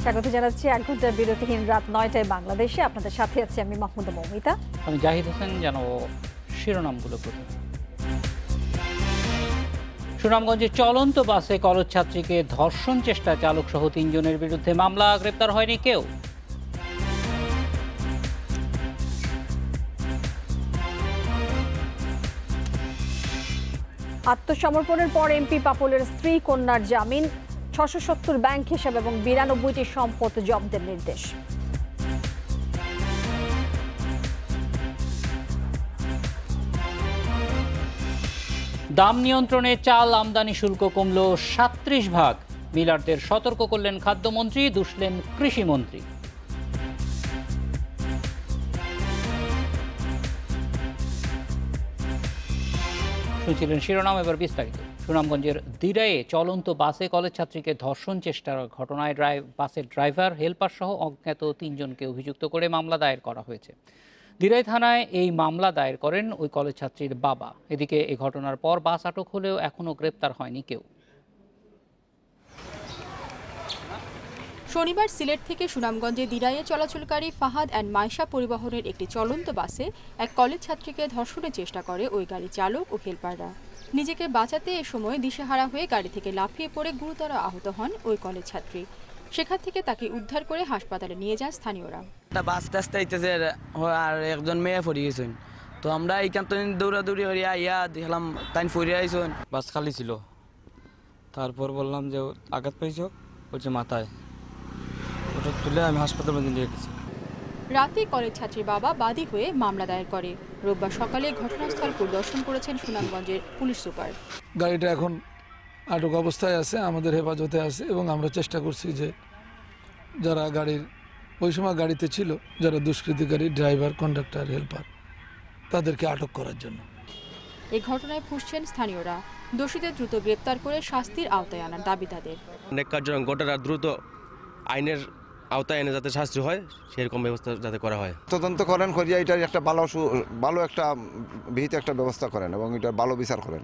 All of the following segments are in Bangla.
স্বাগত জানাচ্ছি 1 ঘন্টার বিরতিহীন রাত 9টায় বাংলাদেশে। আপনাদের সাথে আছি আমি মাহমুদা মৌমিতা। আমি জাহিদ হোসেন। জানাবো শিরোনামগুলো প্রথমে। সুনামগঞ্জে চলন্ত বাসে কলেজ ছাত্রীকে ধর্ষণ চেষ্টা, চালক সহ 3 জনের বিরুদ্ধে মামলা, গ্রেপ্তার হয়নি কেউ। আত্মসমর্পণের পর এমপি পাপলের স্ত্রী কন্যার জামিন, 670 ব্যাংক হিসাব এবং 92টি সম্পদ জব্দের নির্দেশ। দাম নিয়ন্ত্রণে চাল আমদানি শুল্ক কমল 37%। মিলারদের সতর্ক করলেন খাদ্যমন্ত্রী, দুষলেন কৃষিমন্ত্রী। শুনছিলেন শিরোনাম, এবার বিস্তারিত। সুনামগঞ্জের দিরায়ে চলন্ত বাসে কলেজ ছাত্রীকে ধর্ষণ চেষ্টার ঘটনায় বাসের ড্রাইভার, হেলপার সহ অজ্ঞাত 3 জনকে অভিযুক্ত করে মামলা দায়ের করা হয়েছে। দিরাই থানায় এই মামলা দায়ের করেন ওই কলেজ ছাত্রীর বাবা। এদিকে এই ঘটনার পর বাস আটক হলেও এখনও গ্রেপ্তার হয়নি কেউ। শনিবার সিলেট থেকে সুনামগঞ্জে দিরাইয়ে চলাচলকারী ফাহাদ অ্যান্ড মাইশা পরিবহনের একটি চলন্ত বাসে এক কলেজ ছাত্রীকে ধর্ষণের চেষ্টা করে ওই গাড়ির চালক ও হেলপাররা। নিজেকে বাঁচাতে এ সময় দিশেহারা হয়ে গাড়ি থেকে লাফিয়ে পড়ে গুরুতর আহত হন ওই কলেজ ছাত্রী। সেখান থেকে তাকে উদ্ধার করে হাসপাতালে নিয়ে যান স্থানীয়রা। বাস টাস্তে আইতেছে আর একজন মেয়ে পড়ে গেছেন, তো আমরা এইখান থেকে দৌড়াদৌড়ি করিয়া ইয়া দেখলাম তাই পড়ে আইসন। বাস খালি ছিল, তারপর বললাম যে আঘাত পাইছ, বলছে মাথায়। ওটা তুলে আমি হাসপাতালে নিয়ে গেছি। রাতে কলেজ ছাত্রীর বাবা বাদী হয়ে মামলা দায়ের করে। রোববার সকালে ঘটনাস্থল পরিদর্শন করেছেন সুনামগঞ্জের পুলিশ সুপার। গাড়িটা এখন আটক অবস্থায় আছে, আমাদের হেফাজতে আছে এবং আমরা চেষ্টা করছি যে যারা গাড়ির ওই সময় গাড়িতে ছিল, যারা দুষ্কৃতিকারী, ড্রাইভার, কন্ডাক্টর, হেল্পার, তাদেরকে আটক করার জন্য। এই ঘটনায় ফুঁসছেন স্থানীয়রা। দোষীদের দ্রুত গ্রেপ্তার করে শাস্তির আওতায় আনার দাবি তাদের। নেককারজনক ঘটনার দ্রুত আইনের আওতায় এনে যাতে শাস্তি হয় সেরকম ব্যবস্থা যাতে করা হয়। তদন্ত করেন, করিয়া এটার একটা ভালো একটা বিহিত একটা ব্যবস্থা করেন এবং এটার ভালো বিচার করেন।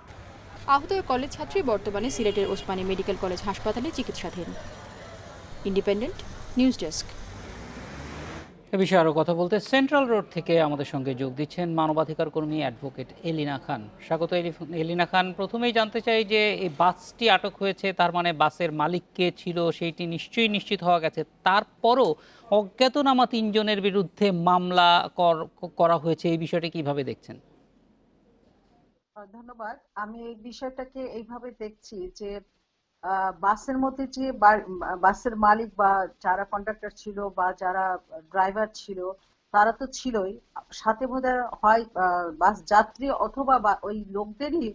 আহত কলেজ ছাত্রী বর্তমানে সিলেটের ওসমানী মেডিকেল কলেজ হাসপাতালে চিকিৎসাধীন। Independent news desk. এ বিষয়ে আরও কথা বলতে সেন্ট্রাল রোড থেকে আমাদের সঙ্গে যোগ দিচ্ছেন মানবাধিকার কর্মী অ্যাডভোকেট এলিনা খান। স্বাগত এলিনা খান। প্রথমেই জানতে চাই যে এই বাসটি আটক হয়েছে, তার মানে বাসের মালিক কে ছিল সেইটি নিশ্চয়ই নিশ্চিত হওয়া গেছে। তারপরও অজ্ঞাতনামা 3 জনের বিরুদ্ধে মামলা করা হয়েছে, এই বিষয়টি কিভাবে দেখছেন? ধন্যবাদ। আমি এই বিষয়টাকে এইভাবে দেখছি যে বাসের মধ্যে যে বাসের মালিক বা যারা কন্ডাক্টর ছিল বা যারা ড্রাইভার ছিল তারা তো ছিলই, সাথে বোধহয় হয় বাস যাত্রী অথবা ওই লোকদেরই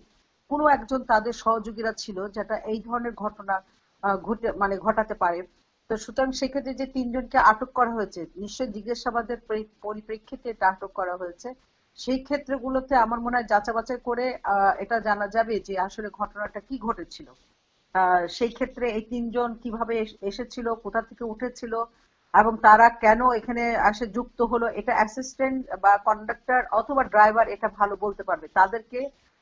কোনো একজন তাদের সহযোগীরা ছিল যেটা এই ধরনের ঘটনা ঘটাতে পারে। তো সুতরাং সেক্ষেত্রে যে 3 জনকে আটক করা হয়েছে, নিশ্চয়ই জিজ্ঞাসাবাদের পরিপ্রেক্ষিতে এটা আটক করা হয়েছে। সেই ক্ষেত্রগুলোতে আমার মনে হয় যাচাই বাছাই করে এটা জানা যাবে যে আসলে ঘটনাটা কি ঘটেছিল। সেই ক্ষেত্রে এই 3 জন কিভাবে এসেছিল, কোথা থেকে উঠেছিল এবং তারা কেন এখানে আসে যুক্ত হলো, এটা অ্যাসিস্ট্যান্ট বা কন্ডাক্টর অথবা ড্রাইভার এটা ভালো বলতে পারবে। তাদেরকে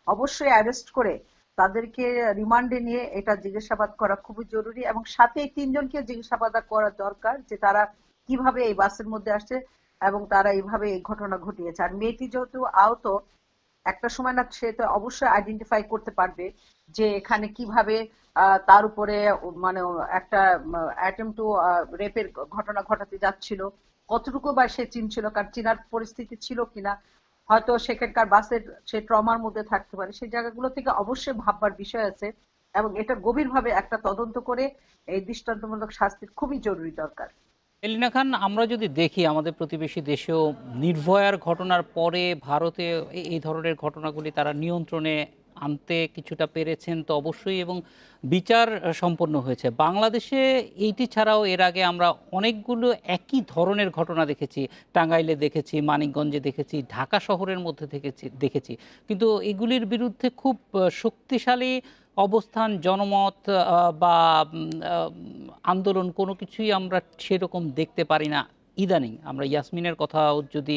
অবশ্যই অ্যারেস্ট করে তাদেরকে রিমান্ডে নিয়ে এটা জিজ্ঞাসাবাদ করা খুবই জরুরি এবং সাথে এই 3 জনকে জিজ্ঞাসাবাদ করা দরকার যে তারা কিভাবে এই বাসের মধ্যে আসছে এবং তারা এইভাবে এই ঘটনা ঘটিয়েছে। আর মেয়েটি যেহেতু আহত, একটা সময় না সে তো অবশ্যই আইডেন্টিফাই করতে পারবে যে এখানে কিভাবে তার উপরে একটা অ্যাটেম্প টু রেপের ঘটনা ঘটাতে যাচ্ছিল, কতটুকু বা সে চিনছিল, কারণ চিনার পরিস্থিতি ছিল কিনা, হয়তো সেখানকার বাসের সে ট্রমার মধ্যে থাকতে পারে। সেই জায়গাগুলো থেকে অবশ্যই ভাববার বিষয় আছে এবং এটা গভীরভাবে একটা তদন্ত করে এই দৃষ্টান্তমূলক শাস্তির খুবই জরুরি দরকার। এলিনা খান, আমরা যদি দেখি আমাদের প্রতিবেশী দেশেও নির্ভয়ার ঘটনার পরে ভারতে এই ধরনের ঘটনাগুলি তারা নিয়ন্ত্রণে আনতে কিছুটা পেরেছেন তো অবশ্যই, এবং বিচার সম্পন্ন হয়েছে। বাংলাদেশে এইটি ছাড়াও এর আগে আমরা অনেকগুলো একই ধরনের ঘটনা দেখেছি। টাঙ্গাইলে দেখেছি, মানিকগঞ্জে দেখেছি, ঢাকা শহরের মধ্যে দেখেছি। কিন্তু এগুলির বিরুদ্ধে খুব শক্তিশালী অবস্থান, জনমত বা আন্দোলন কোনো কিছুই আমরা সেরকম দেখতে পারি না ইদানিং। আমরা ইয়াসমিনের কথাও যদি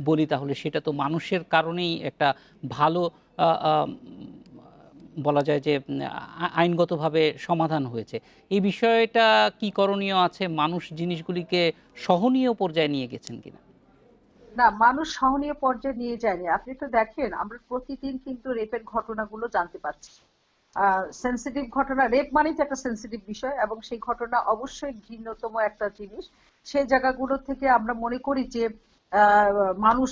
বলি তাহলে সেটা তো মানুষের কারণেই একটা ভালো বলা যায় যে আইনগতভাবে সমাধান হয়েছে। এই বিষয়টা কি করণীয় আছে? মানুষ জিনিসগুলিকে সহনীয় পর্যায়ে নিয়ে গেছেন কিনা? না, মানুষ সহনীয় পর্যায়ে নিয়ে যায়নি। আপনি তো দেখেন আমরা প্রতিদিন কিন্তু রেপের ঘটনাগুলো জানতে পারছি। সেন্সিটিভ ঘটনা, রেপ মানেই তো একটা সেন্সিটিভ বিষয় এবং সেই ঘটনা অবশ্যই ঘৃণ্যতম একটা জিনিস। সেই জায়গাগুলো থেকে আমরা মনে করি যে মানুষ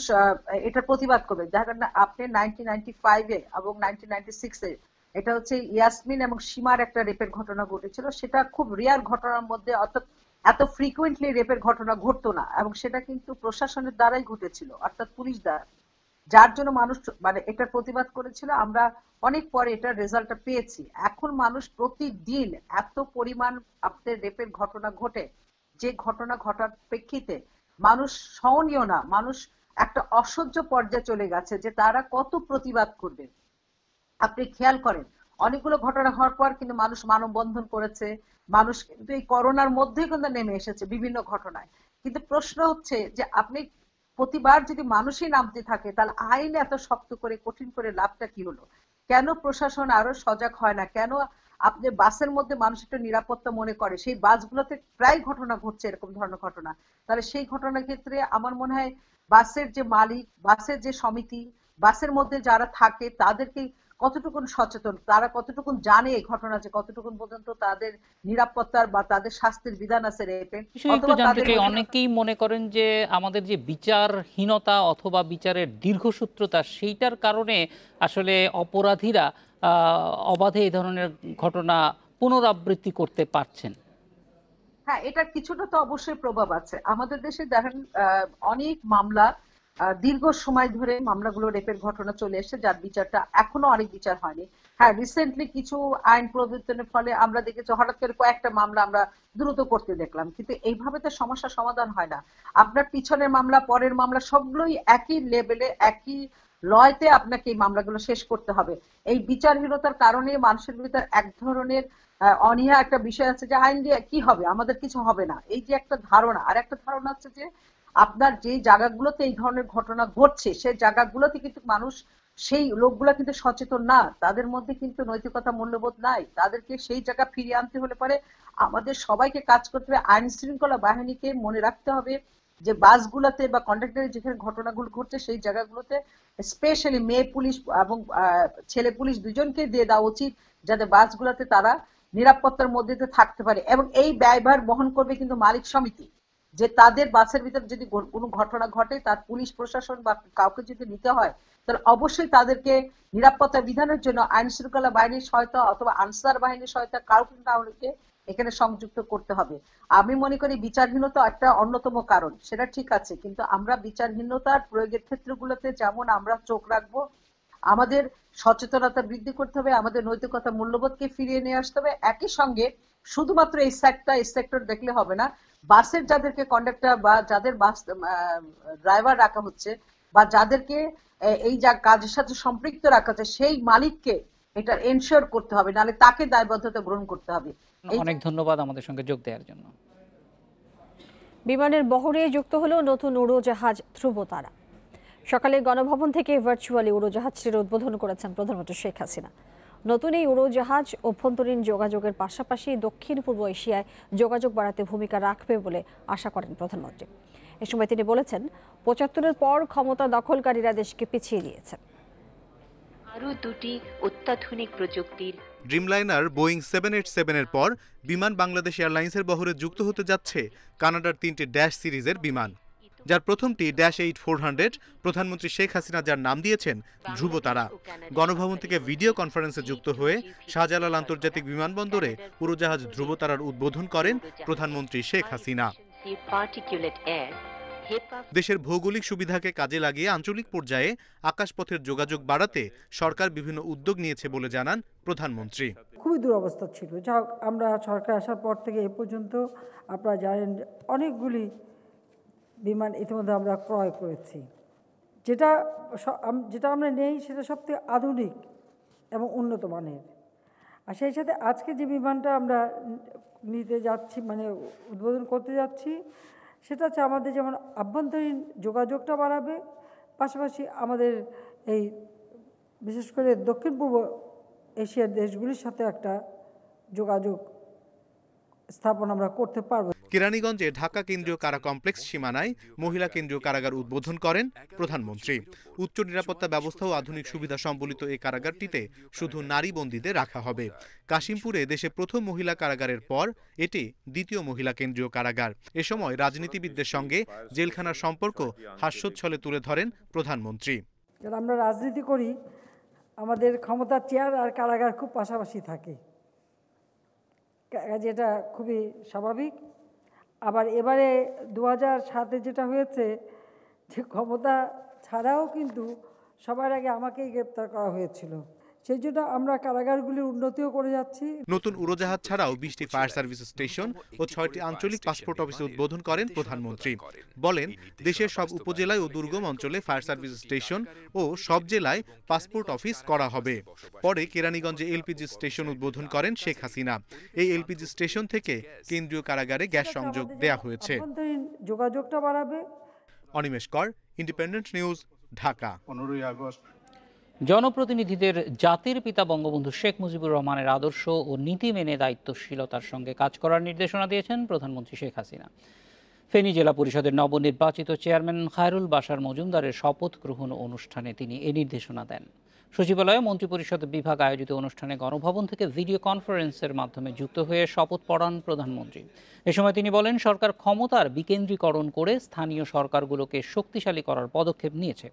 এটার প্রতিবাদ করবে। দেখেন না, আপনি 1995-এ এবং 1996-এ এটা হচ্ছে ইয়াসমিন এবং সীমার একটা রেপের ঘটনা ঘটেছিল। সেটা খুব রেয়ার ঘটনার মধ্যে, অর্থাৎ এত ফ্রিকুয়েন্টলি রেপের ঘটনা ঘটতো না এবং সেটা কিন্তু প্রশাসনের দ্বারাই ঘটেছিল, অর্থাৎ পুলিশ দ্বারা, যার জন্য মানুষ মানে এটার প্রতিবাদ করেছিল। আমরা অনেক পরে এটার রেজাল্টটা পেয়েছি। এখন মানুষ প্রতিদিন এত পরিমাণ আপনার রেপের ঘটনা ঘটে, যে ঘটনা ঘটার প্রেক্ষিতে মানুষ সহনীয় না, মানুষ একটা অসহ্য পর্যায়ে চলে গেছে যে তারা কত প্রতিবাদ করবে। আপনি খেয়াল করেন অনেকগুলো ঘটনা হওয়ার পর কিন্তু মানুষ মানববন্ধন করেছে, মানুষ কিন্তু এই করোনার মধ্যেই কিন্তু নেমে এসেছে বিভিন্ন ঘটনায়। কিন্তু প্রশ্ন হচ্ছে যে আপনি প্রতিবার যদি মানুষই নামতে থাকে তাহলে আইন এত শক্ত করে কঠিন করে লাভটা কি হলো? কেন প্রশাসন আরো সজাগ হয় না? কেন আপনি বাসের মধ্যে মানুষ একটু নিরাপত্তা মনে করে? সেই বাসগুলোতে প্রায় ঘটনা ঘটছে এরকম ধরনের ঘটনা। তাহলে সেই ঘটনার ক্ষেত্রে আমার মনে হয় বাসের যে মালিক, বাসের যে সমিতি, বাসের মধ্যে যারা থাকে তাদেরকে কতটুকুন সচেতন, তারা কতটুকুন জানে এই ঘটনা, যে কতটুকুন পর্যন্ত তাদের নিরাপত্তার বা তাদের শাস্তির বিধান আছে রেপে, বিষয়ে একটু অথবা জানতে তাদের চাই, অনেকেই মনে করেন যে আমাদের যে বিচারহীনতা অথবা বিচারের দীর্ঘসূত্রতা, সেইটার কারণে আসলে অপরাধীরা অবাধে এই ধরনের ঘটনা পুনরাবৃত্তি করতে পারছেন। হ্যাঁ, এটার কিছুটা তো অবশ্যই প্রভাব আছে। আমাদের দেশে দেখেন অনেক মামলা দীর্ঘ সময় ধরে মামলাগুলো রেপের ঘটনা চলে এসেছে, যার বিচারটা এখনো অনেক বিচার হয়নি। হ্যাঁ, রিসেন্টলি কিছু আইন প্রবর্তনের ফলে আমরা দেখেছি হঠাৎ করে কয়েকটা মামলা আমরা দ্রুত করতে দেখলাম, কিন্তু এইভাবে তো সমস্যার সমাধান হয় না। আপনার পিছনের মামলা পরের মামলা সবগুলোই একই লেভেলে একই লয়তে আপনাকে এই মামলাগুলো শেষ করতে হবে। এই বিচারহীনতার কারণে মানুষের ভিতর এক ধরনের অনীহা একটা বিষয় আছে যে আইন দিয়ে কি হবে, আমাদের কিছু হবে না, এই যে একটা ধারণা। আর একটা ধারণা হচ্ছে যে আপনার যে জায়গাগুলোতে এই ধরনের ঘটনা ঘটছে সেই জায়গাগুলোতে কিন্তু মানুষ, সেই লোকগুলো কিন্তু সচেতন না, তাদের মধ্যে কিন্তু নৈতিকতা মূল্যবোধ নাই। তাদেরকে সেই জায়গা ফিরিয়ে আনতে হলে পরে আমাদের সবাইকে কাজ করতে হবে। আইন শৃঙ্খলা বাহিনীকে মনে রাখতে হবে যে বাসগুলোতে বা কন্ডাক্টরের যেখানে ঘটনাগুলো ঘটছে সেই জায়গাগুলোতে স্পেশালি মেয়ে পুলিশ এবং ছেলে পুলিশ দুজনকে দিয়ে দেওয়া উচিত, যাতে বাসগুলোতে তারা নিরাপত্তার মধ্যে থাকতে পারে। এবং এই ব্যয়ভার বহন করবে কিন্তু মালিক সমিতি, যে তাদের বাসের ভিতর যদি কোনো ঘটনা ঘটে তার পুলিশ প্রশাসন বা কাউকে যদি নিতে হয় তাহলে অবশ্যই তাদেরকে নিরাপত্তা বিধানের জন্য আইন শৃঙ্খলা বাহিনীর সহায়তা অথবা আনসার বাহিনীর সহায়তা কাউকে এখানে সংযুক্ত করতে হবে। আমি মনে করি বিচারহীনতা একটা অন্যতম কারণ, সেটা ঠিক আছে, কিন্তু আমরা বিচারহীনতার প্রয়োগের ক্ষেত্রগুলোতে যেমন আমরা চোখ রাখবো, আমাদের সচেতনতা বৃদ্ধি করতে হবে, আমাদের নৈতিকতা মূল্যবোধকে ফিরিয়ে নিয়ে আসতে হবে। একই সঙ্গে শুধুমাত্র এই সেক্টর দেখলে হবে না, বাসের যাদেরকে কন্ডাক্টর বা যাদের বাস ড্রাইভার রাখা হচ্ছে বা যাদেরকে এই যা কাজের সাথে সম্পৃক্ত রাখা হচ্ছে সেই মালিককে এটা এনশিওর করতে হবে, নাহলে তাকে দায়বদ্ধতা গ্রহণ করতে হবে। অনেক ধন্যবাদ আমাদের সঙ্গে যোগ দেওয়ার জন্য। বিমানের বহরে যুক্ত হলো নতুন উড়োজাহাজ ধ্রুবতারা। সকালে গণভবন থেকে ভার্চুয়ালি উড়োজাহাজটির উদ্বোধন করেছেন প্রধানমন্ত্রী শেখ হাসিনা। নতুন এই উড়োজাহাজ অভ্যন্তরীণ যোগাযোগের পাশাপাশি দক্ষিণ পূর্ব এশিয়ায় যোগাযোগ বাড়াতে ভূমিকা রাখবে বলে আশা করেন প্রধানমন্ত্রী। এ সময় তিনি বলেছেন, ৭৫-এর পর ক্ষমতা দখলকারীরা দেশকে পিছিয়ে দিয়েছে। আরও দুটি অত্যাধুনিক প্রযুক্তির ড্রিমলাইনার বোয়িং 787-এর পর বিমান বাংলাদেশ এয়ারলাইন্সের বহরে যুক্ত হতে যাচ্ছে কানাডার 3টি ড্যাশ সিরিজের বিমান, যার প্রথমটি -8-400। প্রধানমন্ত্রী শেখ হাসিনা যার নাম দিয়েছেন ধ্রুবতারা। গণভবন থেকে ভিডিও কনফারেন্সে যুক্ত হয়ে শাহজালাল আন্তর্জাতিক বিমানবন্দরে উড়োজাহাজ ধ্রুবতারার উদ্বোধন করেন প্রধানমন্ত্রী শেখ হাসিনা। দেশের ভৌগোলিক সুবিধাকে কাজে লাগিয়ে আঞ্চলিক পর্যায়ে আকাশপথের যোগাযোগ বাড়াতে সরকার বিভিন্ন উদ্যোগ নিয়েছে বলে জানান প্রধানমন্ত্রী। খুবই দুরবস্থা ছিল, যা আমরা সরকার আসার পর থেকে এ পর্যন্ত আপনারা জানেন অনেকগুলি বিমান ইতিমধ্যে আমরা ক্রয় করেছি। যেটা আমরা নেই সেটা সবথেকে আধুনিক এবং উন্নত মানের। আর সেই সাথে আজকে যে বিমানটা আমরা নিতে যাচ্ছি, মানে উদ্বোধন করতে যাচ্ছি, সেটা হচ্ছে আমাদের যেমন আভ্যন্তরীণ যোগাযোগটা বাড়াবে, পাশাপাশি আমাদের এই বিশেষ করে দক্ষিণ পূর্ব এশিয়ার দেশগুলির সাথে একটা যোগাযোগ স্থাপন আমরা করতে পারব। কেরানীগঞ্জে ঢাকা কেন্দ্রীয় কারা কমপ্লেক্স সীমানায় মহিলা কেন্দ্রীয় কারাগার উদ্বোধন করেন প্রধানমন্ত্রী। উচ্চ নিরাপত্তা ব্যবস্থা ও আধুনিক সুবিধা সম্বলিত এই কারাগারটিতে শুধু নারী বন্দীদের রাখা হবে। কাশিমপুরে দেশে প্রথম মহিলা কারাগারের পর এটি দ্বিতীয় মহিলা কেন্দ্রীয় কারাগার। এ সময় রাজনীতিবিদদের সঙ্গে জেলখানার সম্পর্ক হাস্যোচ্ছলে তুলে ধরেন প্রধানমন্ত্রী। আমরা রাজনীতি করি, আমাদের ক্ষমতার চেয়ার আর কারাগার খুব পাশাপাশি থাকে, যেটা খুবই স্বাভাবিক। আবার এবারে 2007-এ যেটা হয়েছে যে ক্ষমতা ছাড়াও কিন্তু সবার আগে আমাকেই গ্রেপ্তার করা হয়েছিল, সেই জন্য আমরা কারাগারগুলির উন্নতিও করে যাচ্ছি। নতুন উড়োজাহাজ ছাড়াও 20টি ফায়ার সার্ভিস স্টেশন ও 6টি আঞ্চলিক পাসপোর্ট অফিস উদ্বোধন করেন প্রধানমন্ত্রী। বলেন, দেশের সব উপজেলায় ও দুর্গম অঞ্চলে ফায়ার সার্ভিস স্টেশন ও সব জেলায় পাসপোর্ট অফিস করা হবে। পরে কেরানীগঞ্জে এলপিজি স্টেশন উদ্বোধন করেন শেখ হাসিনা। এই এলপিজি স্টেশন থেকে কেন্দ্রীয় কারাগারে গ্যাস সংযোগ দেয়া হয়েছে। যোগাযোগটা বাড়াবে। অনিমেষ কর, ইন্ডিপেন্ডেন্ট নিউজ, ঢাকা। 15 আগস্ট। জনপ্রতিনিধিদের জাতির পিতা বঙ্গবন্ধু শেখ মুজিবুর রহমানের আদর্শ ও নীতি মেনে দায়িত্বশীলতার সঙ্গে কাজ করার নির্দেশনা দিয়েছেন প্রধানমন্ত্রী শেখ হাসিনা। ফেনী জেলা পরিষদের নবনির্বাচিত চেয়ারম্যান খায়রুল বাশার মজুমদারের শপথ গ্রহণ অনুষ্ঠানে তিনি এই নির্দেশনা দেন। সচিবালয়ে মন্ত্রিপরিষদ বিভাগ আয়োজিত অনুষ্ঠানে গণভবন থেকে ভিডিও কনফারেন্সের মাধ্যমে যুক্ত হয়ে শপথ পড়ান প্রধানমন্ত্রী। এ সময় তিনি বলেন, সরকার ক্ষমতার বিকেন্দ্রীকরণ করে স্থানীয় সরকারগুলোকে শক্তিশালী করার পদক্ষেপ নিয়েছে।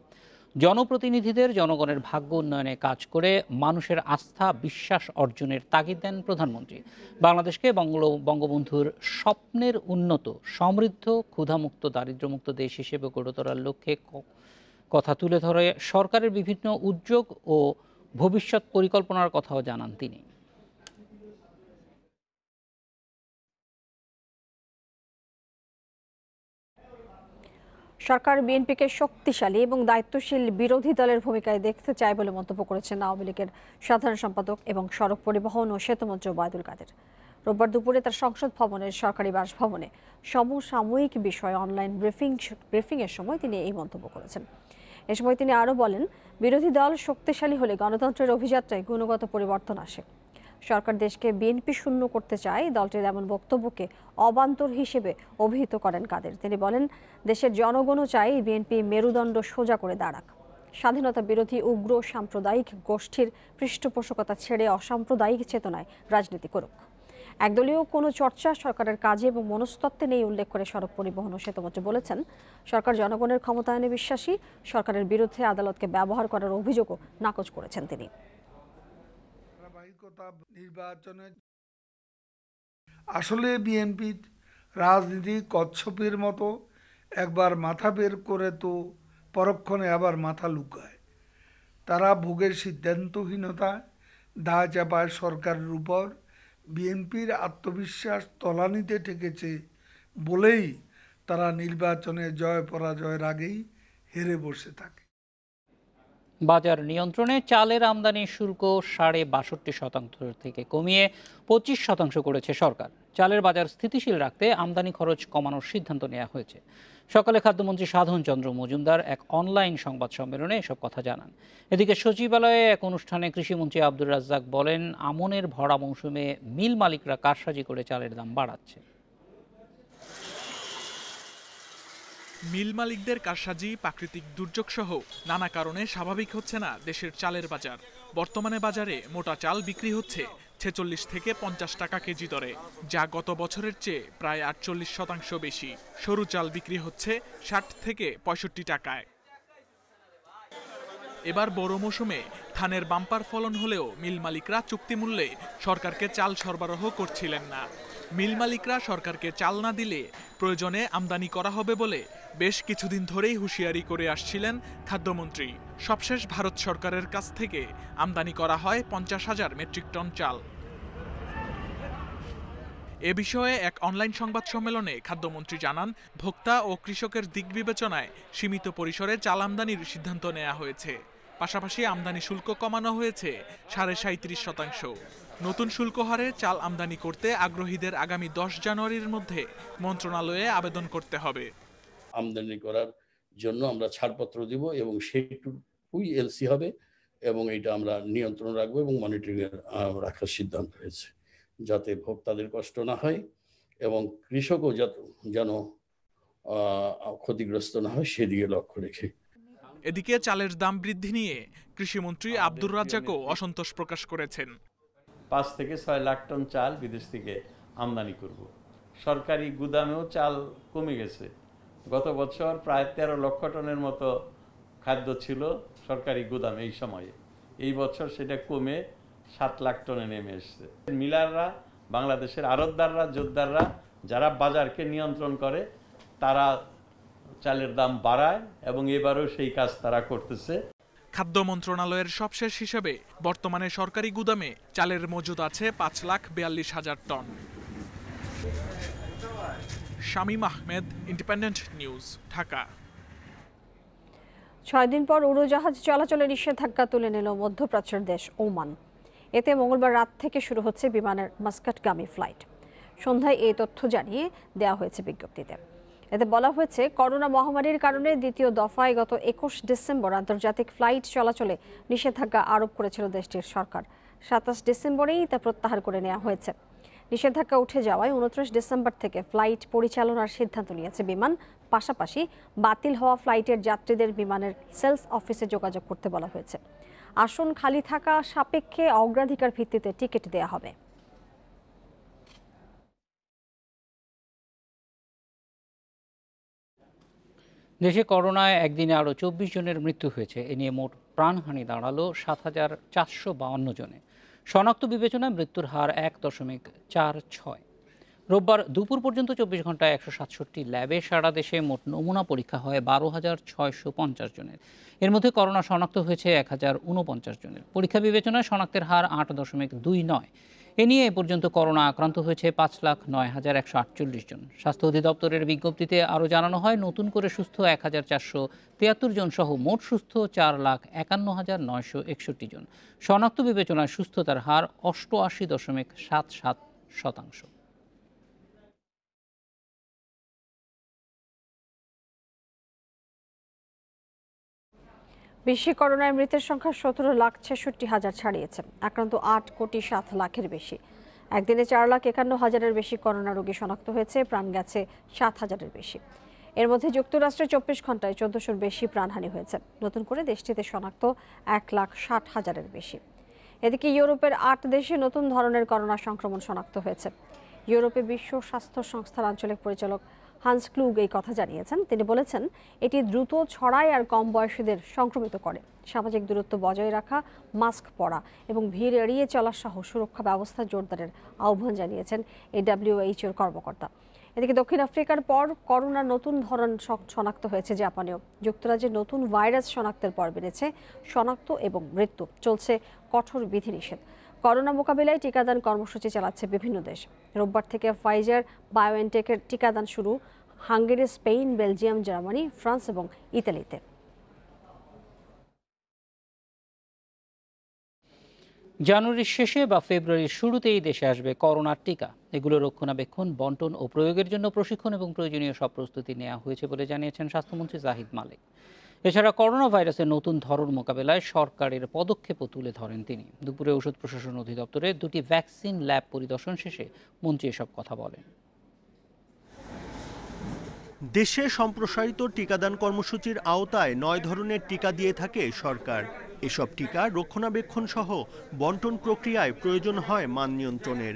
জনপ্রতিনিধিদের জনগণের ভাগ্য উন্নয়নে কাজ করে মানুষের আস্থা বিশ্বাস অর্জনের তাগিদ দেন প্রধানমন্ত্রী। বাংলাদেশকে বঙ্গবন্ধুর স্বপ্নের উন্নত সমৃদ্ধ ক্ষুধামুক্ত দারিদ্র্যমুক্ত দেশ হিসেবে গড়ে তোলার লক্ষ্যে কথা তুলে ধরে সরকারের বিভিন্ন উদ্যোগ ও ভবিষ্যৎ পরিকল্পনার কথাও জানান তিনি। সরকার বিএনপিকে শক্তিশালী এবং দায়িত্বশীল বিরোধী দলের ভূমিকায় দেখতে চায় বলে মন্তব্য করেছেন আওয়ামী লীগের সাধারণ সম্পাদক এবং সড়ক পরিবহন ও সেতুমন্ত্রী ওবায়দুল কাদের। রোববার দুপুরে তার সংসদ ভবনের সরকারি বাসভবনে সমসাময়িক বিষয়ে অনলাইন ব্রিফিংয়ের সময় তিনি এই মন্তব্য করেছেন। এ সময় তিনি আরও বলেন, বিরোধী দল শক্তিশালী হলে গণতন্ত্রের অভিযাত্রায় গুণগত পরিবর্তন আসে। সরকার দেশকে বিএনপি শূন্য করতে চায়, দলটির এমন বক্তব্যকে অবান্তর হিসেবে অভিহিত করেন কাদের। তিনি বলেন, দেশের জনগণও চায় বিএনপি মেরুদণ্ড সোজা করে দাঁড়াক, স্বাধীনতা বিরোধী উগ্র সাম্প্রদায়িক গোষ্ঠীর পৃষ্ঠপোষকতা ছেড়ে অসাম্প্রদায়িক চেতনায় রাজনীতি করুক। একদলীয় কোনো চর্চা সরকারের কাজে এবং মনস্তত্ত্বে নেই উল্লেখ করে সড়ক পরিবহন ও সেতুমন্ত্রী বলেছেন, সরকার জনগণের ক্ষমতায়নে বিশ্বাসী। সরকারের বিরুদ্ধে আদালতকে ব্যবহার করার অভিযোগও নাকচ করেছেন তিনি। নির্বাচনে আসলে বিএনপির রাজনীতি কচ্ছপের মতো, একবার মাথা বের করে তো পরক্ষণে আবার মাথা লুকায়। তারা ভোগের সিদ্ধান্তহীনতা দায় চাপায় সরকারের উপর। বিএনপির আত্মবিশ্বাস তলানিতে ঠেকেছে বলেই তারা নির্বাচনে জয় পরাজয়ের আগেই হেরে বসে থাকে। বাজার নিয়ন্ত্রণে চালের আমদানি শুল্ক ৬২.৫% থেকে কমিয়ে 25% করেছে সরকার। চালের বাজার স্থিতিশীল রাখতে আমদানি খরচ কমানোর সিদ্ধান্ত নেওয়া হয়েছে। সকালে খাদ্যমন্ত্রী সাধন চন্দ্র মজুমদার এক অনলাইন সংবাদ সম্মেলনে এসব কথা জানান। এদিকে সচিবালয়ে এক অনুষ্ঠানে কৃষিমন্ত্রী আব্দুর রাজ্জাক বলেন, আমনের ভরা মৌসুমে মিল মালিকরা কারসাজি করে চালের দাম বাড়াচ্ছে। মিল মালিকদের কারসাজি, প্রাকৃতিক দুর্যোগ সহ নানা কারণে স্বাভাবিক হচ্ছে না দেশের চালের বাজার। বর্তমানে বাজারে মোটা চাল বিক্রি হচ্ছে 46 থেকে 50 টাকা কেজি দরে, যা গত বছরের চেয়ে প্রায় 48% বেশি। সরু চাল বিক্রি হচ্ছে 60 থেকে 65 টাকায়। এবার বড় মৌসুমে ধানের বাম্পার ফলন হলেও মিল মালিকরা চুক্তি মূল্যে সরকারকে চাল সরবরাহ করছিলেন না। মিল মালিকরা সরকারকে চাল না দিলে প্রয়োজনে আমদানি করা হবে বলে বেশ কিছুদিন ধরেই হুঁশিয়ারি করে আসছিলেন খাদ্যমন্ত্রী। সবশেষ ভারত সরকারের কাছ থেকে আমদানি করা হয় 50,000 মেট্রিক টন চাল। এ বিষয়ে এক অনলাইন সংবাদ সম্মেলনে খাদ্যমন্ত্রী জানান, ভোক্তা ও কৃষকের দিক বিবেচনায় সীমিত পরিসরে চাল আমদানির সিদ্ধান্ত নেওয়া হয়েছে। পাশাপাশি আমদানি শুল্ক কমানো হয়েছে 37.5%। নতুন শুল্ক হারে চাল আমদানি করতে আগ্রহীদের আগামী 10 জানুয়ারির মধ্যে মন্ত্রণালয়ে আবেদন করতে হবে। আমদানি করার জন্য আমরা ছাড়পত্র দিব এবং সেইটুকুই এলসি হবে, এবং এটা আমরা নিয়ন্ত্রণ রাখবো এবং মনিটরিংয়ে রাখার সিদ্ধান্ত হয়েছে, যাতে ভোক্তাদের কষ্ট না হয় এবং কৃষকও যেন ক্ষতিগ্রস্ত না হয় সেদিকে লক্ষ্য রেখে। এদিকে চালের দাম বৃদ্ধি নিয়ে কৃষিমন্ত্রী আব্দুর রাজ্জাকও অসন্তোষ প্রকাশ করেছেন। 5 থেকে 6 লাখ টন চাল বিদেশ থেকে আমদানি করব। সরকারি গুদামেও চাল কমে গেছে। গত বছর প্রায় 13 লক্ষ টনের মতো খাদ্য ছিল সরকারি গুদামে এই সময়ে। এই বছর সেটা কমে 7 লাখ টনে নেমে এসেছে। মিলাররা, বাংলাদেশের আড়তদাররা, জোতদাররা যারা বাজারকে নিয়ন্ত্রণ করে তারা চালের দাম বাড়ায় এবং এবারও সেই কাজ তারা করতেছে। খাদ্য মন্ত্রণালয়ের সবশেষ হিসেবে বর্তমানে সরকারি গুদামে চালের মজুদ আছে 5,42,000 ton. Shamim Ahmed, Independent News, Dhaka. 6 দিন পর উড়োজাহাজ চলাচলে নিষেধাজ্ঞা তুলে নিল মধ্যপ্রাচ্যের দেশ ওমান। এতে মঙ্গলবার রাত থেকে শুরু হচ্ছে বিমানের মাস্কাটগামী ফ্লাইট। সন্ধ্যায় এই তথ্য জানিয়ে দেওয়া হয়েছে বিজ্ঞপ্তিতে। এতে বলা হয়েছে, করোনা মহামারীর কারণে দ্বিতীয় দফায় গত 21 ডিসেম্বর আন্তর্জাতিক ফ্লাইট চলাচলে নিষেধাজ্ঞা আরোপ করেছিল দেশটির সরকার। 27 ডিসেম্বরেই তা প্রত্যাহার করে নেওয়া হয়েছে। নিষেধাজ্ঞা উঠে যাওয়ায় 29 ডিসেম্বর থেকে ফ্লাইট পরিচালনার সিদ্ধান্ত নিয়েছে বিমান। পাশাপাশি বাতিল হওয়া ফ্লাইটের যাত্রীদের বিমানের সেলস অফিসে যোগাযোগ করতে বলা হয়েছে। আসন খালি থাকা সাপেক্ষে অগ্রাধিকার ভিত্তিতে টিকিট দেওয়া হবে। দেশে করোনায় একদিনে আরও 24 জনের মৃত্যু হয়েছে। এ নিয়ে মোট প্রাণহানি দাঁড়ালো 7,452 জনে। শনাক্ত বিবেচনায় মৃত্যুর হার 1.46। রোববার দুপুর পর্যন্ত 24 ঘন্টায় 167 ল্যাবে সারা দেশে মোট নমুনা পরীক্ষা হয় 12,650 জনের। এর মধ্যে করোনা শনাক্ত হয়েছে 1,049 জনের। পরীক্ষা বিবেচনায় শনাক্তের হার 8.29। এ নিয়ে এ পর্যন্ত করোনা আক্রান্ত হয়েছে 5,09,148 জন। স্বাস্থ্য অধিদপ্তরের বিজ্ঞপ্তিতে আরও জানানো হয়, নতুন করে সুস্থ 1,473 জন সহ মোট সুস্থ 4,51,961 জন। শনাক্ত বিবেচনায় সুস্থতার হার 88.77%। বিশ্বে করোনায় মৃতের সংখ্যা 17,66,000 ছাড়িয়েছে। আক্রান্ত 8,07,00,000-এর বেশি। একদিনে 4,51,000-এর বেশি করোনা রোগী শনাক্ত হয়েছে। প্রাণ গেছে 7,000-এর বেশি। এর মধ্যে যুক্তরাষ্ট্রে 24 ঘন্টায় 1400-র বেশি প্রাণহানি হয়েছে। নতুন করে দেশটিতে শনাক্ত 1,60,000-এর বেশি। এদিকে ইউরোপের 8 দেশে নতুন ধরনের করোনা সংক্রমণ শনাক্ত হয়েছে। ইউরোপে বিশ্ব স্বাস্থ্য সংস্থার আঞ্চলিক পরিচালক হান্স ক্লুগ এই কথা জানিয়েছেন। তিনি বলেছেন, এটি দ্রুত ছড়ায় আর কম বয়সীদের সংক্রমিত করে। সামাজিক দূরত্ব বজায় রাখা, মাস্ক পরা এবং ভিড় এড়িয়ে চলা সহ সুরক্ষা ব্যবস্থা জোরদারের আহ্বান জানিয়েছেন এই WHO-র কর্মকর্তা। এদিকে দক্ষিণ আফ্রিকার পর করোনার নতুন ধরন শনাক্ত হয়েছে জাপানেও। যুক্তরাজ্যে নতুন ভাইরাস শনাক্তের পর বেড়েছে শনাক্ত এবং মৃত্যু। চলছে কঠোর বিধিনিষেধ। করোনা মোকাবিলায় টিকাদান কর্মসূচি চালাচ্ছে বিভিন্ন দেশ। রোববার থেকে ফাইজার বায়োএনটেকের টিকাদান শুরু Hungary, Spain, Belgium, Germany, France এবং ইতালিতে। জানুয়ারির শেষে বা ফেব্রুয়ারির শুরুতেই দেশে আসবে করোনার টিকা। এগুলো রক্ষণাবেক্ষণ, বন্টন ও প্রয়োগের জন্য প্রশিক্ষণ এবং প্রয়োজনীয় সব প্রস্তুতি নেওয়া হয়েছে বলে জানিয়েছেন স্বাস্থ্যমন্ত্রী জাহিদ মালিক। এছাড়া করোনা ভাইরাসের নতুন ধরন মোকাবেলায় সরকারের পদক্ষেপও তুলে ধরেন তিনি। দুপুরে ঔষধ প্রশাসন অধিদপ্তরের 2টি ভ্যাকসিন ল্যাব পরিদর্শন শেষে মন্ত্রী এসব কথা বলেন। দেশে সম্প্রসারিত টিকাদান কর্মসূচির আওতায় 9 ধরনের টিকা দিয়ে থাকে সরকার। এসব টিকা রক্ষণাবেক্ষণ সহ বন্টন প্রক্রিয়ায় প্রয়োজন হয় মান নিয়ন্ত্রণের।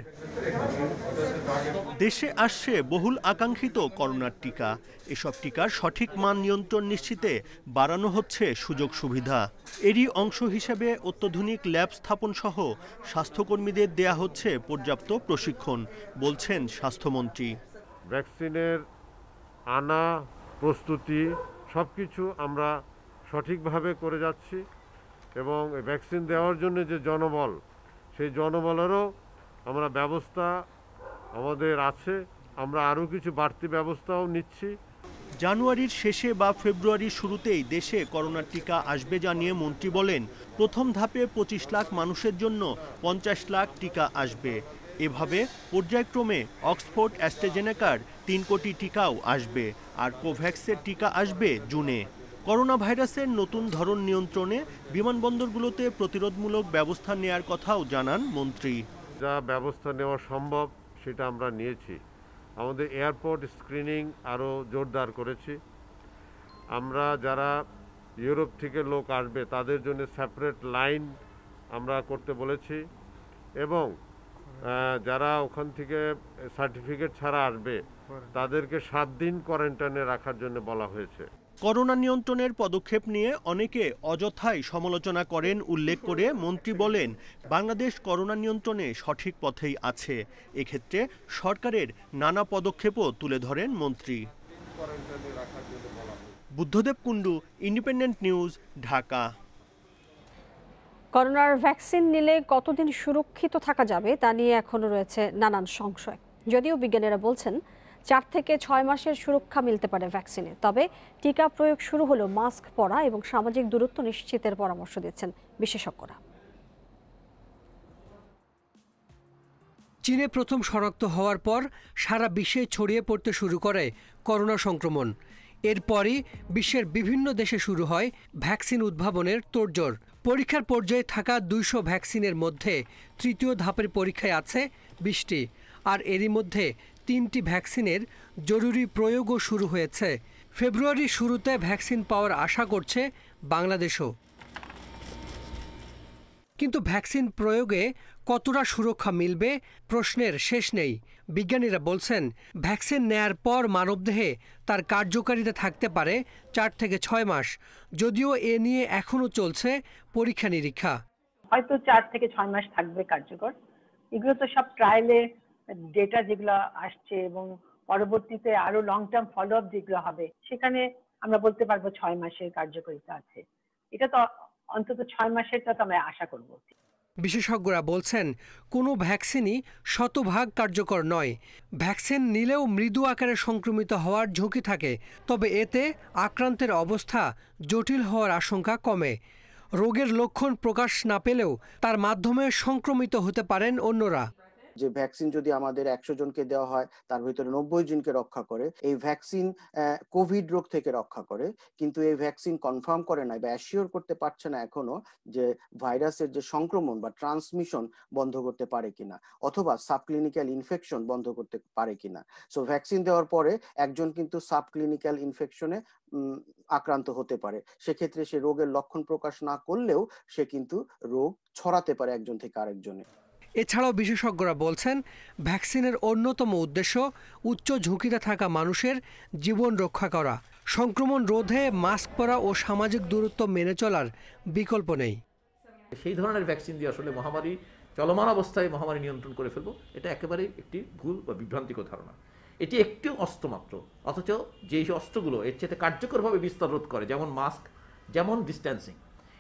দেশে আসছে বহুল আকাঙ্ক্ষিত করোনার টিকা। এসব টিকার সঠিক মান নিয়ন্ত্রণ নিশ্চিতে বাড়ানো হচ্ছে সুযোগ সুবিধা। এরই অংশ হিসেবে অত্যাধুনিক ল্যাব স্থাপন সহ স্বাস্থ্যকর্মীদের দেয়া হচ্ছে পর্যাপ্ত প্রশিক্ষণ, বলছেন স্বাস্থ্যমন্ত্রী। ভ্যাকসিনের আনা, প্রস্তুতি সবকিছু আমরা সঠিকভাবে করে যাচ্ছি এবং ভ্যাকসিন দেওয়ার জন্য যে জনবল, সেই জনবলেরও আমরা ব্যবস্থা আমাদের আছে। আমরা আরও কিছু বাড়তি ব্যবস্থাও নিচ্ছি। জানুয়ারির শেষে বা ফেব্রুয়ারির শুরুতেই দেশে করোনার টিকা আসবে জানিয়ে মন্ত্রী বলেন, প্রথম ধাপে 25 লাখ মানুষের জন্য 50 লাখ টিকা আসবে। এভাবে পর্যায়ক্রমে অক্সফোর্ড অ্যাস্ট্রাজেনেকার 3 কোটি টিকাও আসবে আর কোভ্যাক্সের টিকা আসবে জুনে। করোনা ভাইরাসের নতুন ধরন নিয়ন্ত্রণে বিমানবন্দরগুলোতে প্রতিরোধমূলক ব্যবস্থা নেয়ার কথাও জানান মন্ত্রী। যা ব্যবস্থা নেওয়া সম্ভব সেটা আমরা নিয়েছি। আমাদের এয়ারপোর্ট স্ক্রিনিং আরও জোরদার করেছি। আমরা যারা ইউরোপ থেকে লোক আসবে তাদের জন্য সেপারেট লাইন আমরা করতে বলেছি, এবং যারা ওখান থেকে সার্টিফিকেট ছাড়া আসবে তাদেরকে 7 দিন কোয়ারেন্টাইনে রাখার জন্য বলা হয়েছে। করোনা নিয়ন্ত্রণের পদক্ষেপ নিয়ে অনেকে অযথাই সমালোচনা করেন উল্লেখ করে মন্ত্রী বলেন, বাংলাদেশ করোনা নিয়ন্ত্রণে সঠিক পথেই আছে। এক্ষেত্রে সরকারের নানা পদক্ষেপও তুলে ধরেন মন্ত্রী। Buddhadeb Kundu, independent News, Dhaka. করোনার ভ্যাকসিন নিলে কতদিন সুরক্ষিত থাকা যাবে তা নিয়ে এখনো রয়েছে নানান সংশয়। যদিও বিজ্ঞানীরা বলছেন 4 থেকে 6 মাসের সুরক্ষা মিলতে পারে ভ্যাকসিনে। তবে টিকা প্রয়োগ শুরু হলো মাস্ক পরা এবং সামাজিক দূরত্ব নিশ্চিতের পরামর্শ দিচ্ছেন বিশেষজ্ঞরা। চীনে প্রথম শনাক্ত হওয়ার পর সারা বিশ্বে ছড়িয়ে পড়তে শুরু করে করোনা সংক্রমণ। এরপরই বিশ্বের বিভিন্ন দেশে শুরু হয় ভ্যাকসিন উদ্ভাবনের তোড়জোড়। পরীক্ষার পর্যায়ে থাকা 200 ভ্যাকসিনের মধ্যে তৃতীয় ধাপের পরীক্ষায় আছে 20টি, আর এরই মধ্যে 3টি ভ্যাকসিনের জরুরি প্রয়োগও শুরু হয়েছে। ফেব্রুয়ারির শুরুতে ভ্যাকসিন পাওয়ার আশা করছে বাংলাদেশও। কিন্তু ভ্যাকসিন প্রয়োগে কতটা সুরক্ষা মিলবে প্রশ্নের শেষ নেই। বিজ্ঞানীরা বলছেন, ভ্যাকসিন নেয়ার পর মানবদেহে তার কার্যকারিতা থাকতে পারে 4 থেকে 6 মাস। যদিও এ নিয়ে এখনও চলছে পরীক্ষা নিরীক্ষা। হয়তো 4 থেকে 6 মাস থাকবে কার্যকর। এগুলো তো সব ট্রায়ালে ডেটা যেগুলো আসছে এবং পরবর্তীতে আরো লং টার্ম ফলো আপ যেগুলো হবে, সেখানে আমরা বলতে পারবো 6 মাসের কার্যকারিতা আছে। এটা তো অন্তত 6 মাসেরটা তো আমরা আশা করব। বিশেষজ্ঞরা বলছেন, কোনো ভ্যাকসিনই শতভাগ কার্যকর নয়। ভ্যাকসিন নিলেও মৃদু আকারে সংক্রমিত হওয়ার ঝুঁকি থাকে, তবে এতে আক্রান্তের অবস্থা জটিল হওয়ার আশঙ্কা কমে। রোগের লক্ষণ প্রকাশ না পেলেও তার মাধ্যমে সংক্রমিত হতে পারেন অন্যরা। যে ভ্যাকসিন যদি আমাদের 100 জনকে দেওয়া হয় তার ভিতরে 90 জনকে রক্ষা করে। এই ভ্যাকসিন কোভিড রোগ থেকে রক্ষা করে, কিন্তু এই ভ্যাকসিন কনফার্ম করে না বা অ্যাসিওর করতে পারছে না এখনো যে ভাইরাসের যে সংক্রমণ বা ট্রান্সমিশন বন্ধ করতে পারে কিনা, অথবা সাবক্লিনিক্যাল ইনফেকশন বন্ধ করতে পারে কিনা। সো ভ্যাকসিন দেওয়ার পরে একজন কিন্তু সাবক্লিনিক্যাল ইনফেকশনে আক্রান্ত হতে পারে। সেক্ষেত্রে সে রোগের লক্ষণ প্রকাশ না করলেও সে কিন্তু রোগ ছড়াতে পারে একজন থেকে আরেকজনে। এছাড়াও বিশেষজ্ঞরা বলছেন, ভ্যাকসিনের অন্যতম উদ্দেশ্য উচ্চ ঝুঁকিতে থাকা মানুষের জীবন রক্ষা করা। সংক্রমণ রোধে মাস্ক পরা ও সামাজিক দূরত্ব মেনে চলার বিকল্প নেই। সেই ধরনের ভ্যাকসিন দিয়ে আসলে মহামারী চলমান অবস্থায় মহামারী নিয়ন্ত্রণ করে ফেলবো, এটা একেবারে একটি ভুল বা বিভ্রান্তিকর ধারণা। এটি একটি অস্ত্র মাত্র, অথচ যেই অস্ত্রগুলো এর চেয়ে কার্যকরভাবে বিস্তার রোধ করে, যেমন মাস্ক, যেমন ডিস্ট্যান্সিং,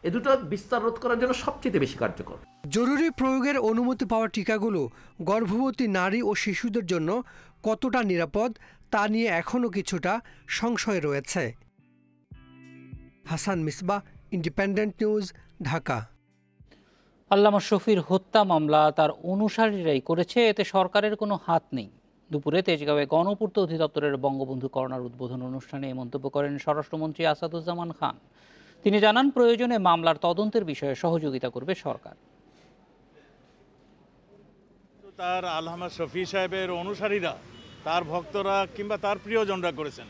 এ দুটো বিস্তার রোধ করার জন্য সবচেয়ে বেশি কার্যকর। জরুরি প্রয়োগের অনুমতি পাওয়া টিকাগুলো গর্ভবতী নারী ও শিশুদের জন্য কতটা নিরাপদ তা নিয়ে এখনও কিছুটা সংশয় রয়েছে। Hasan Misbah, independent News, Dhaka. আল্লামা শফির হত্যা মামলা তার অনুসারীরাই করেছে, এতে সরকারের কোনো হাত নেই। দুপুরে তেজগাঁওয়ে গণপূর্ত অধিদপ্তরের বঙ্গবন্ধু কর্নার উদ্বোধন অনুষ্ঠানে এই মন্তব্য করেন স্বরাষ্ট্রমন্ত্রী আসাদুজ্জামান খান। তিনি জানান, প্রয়োজনে মামলার তদন্তের বিষয়ে সহযোগিতা করবে সরকার। তার আল্লামা শফি সাহেবের অনুসারীরা, তার ভক্তরা কিংবা তার প্রিয়জনরা করেছেন,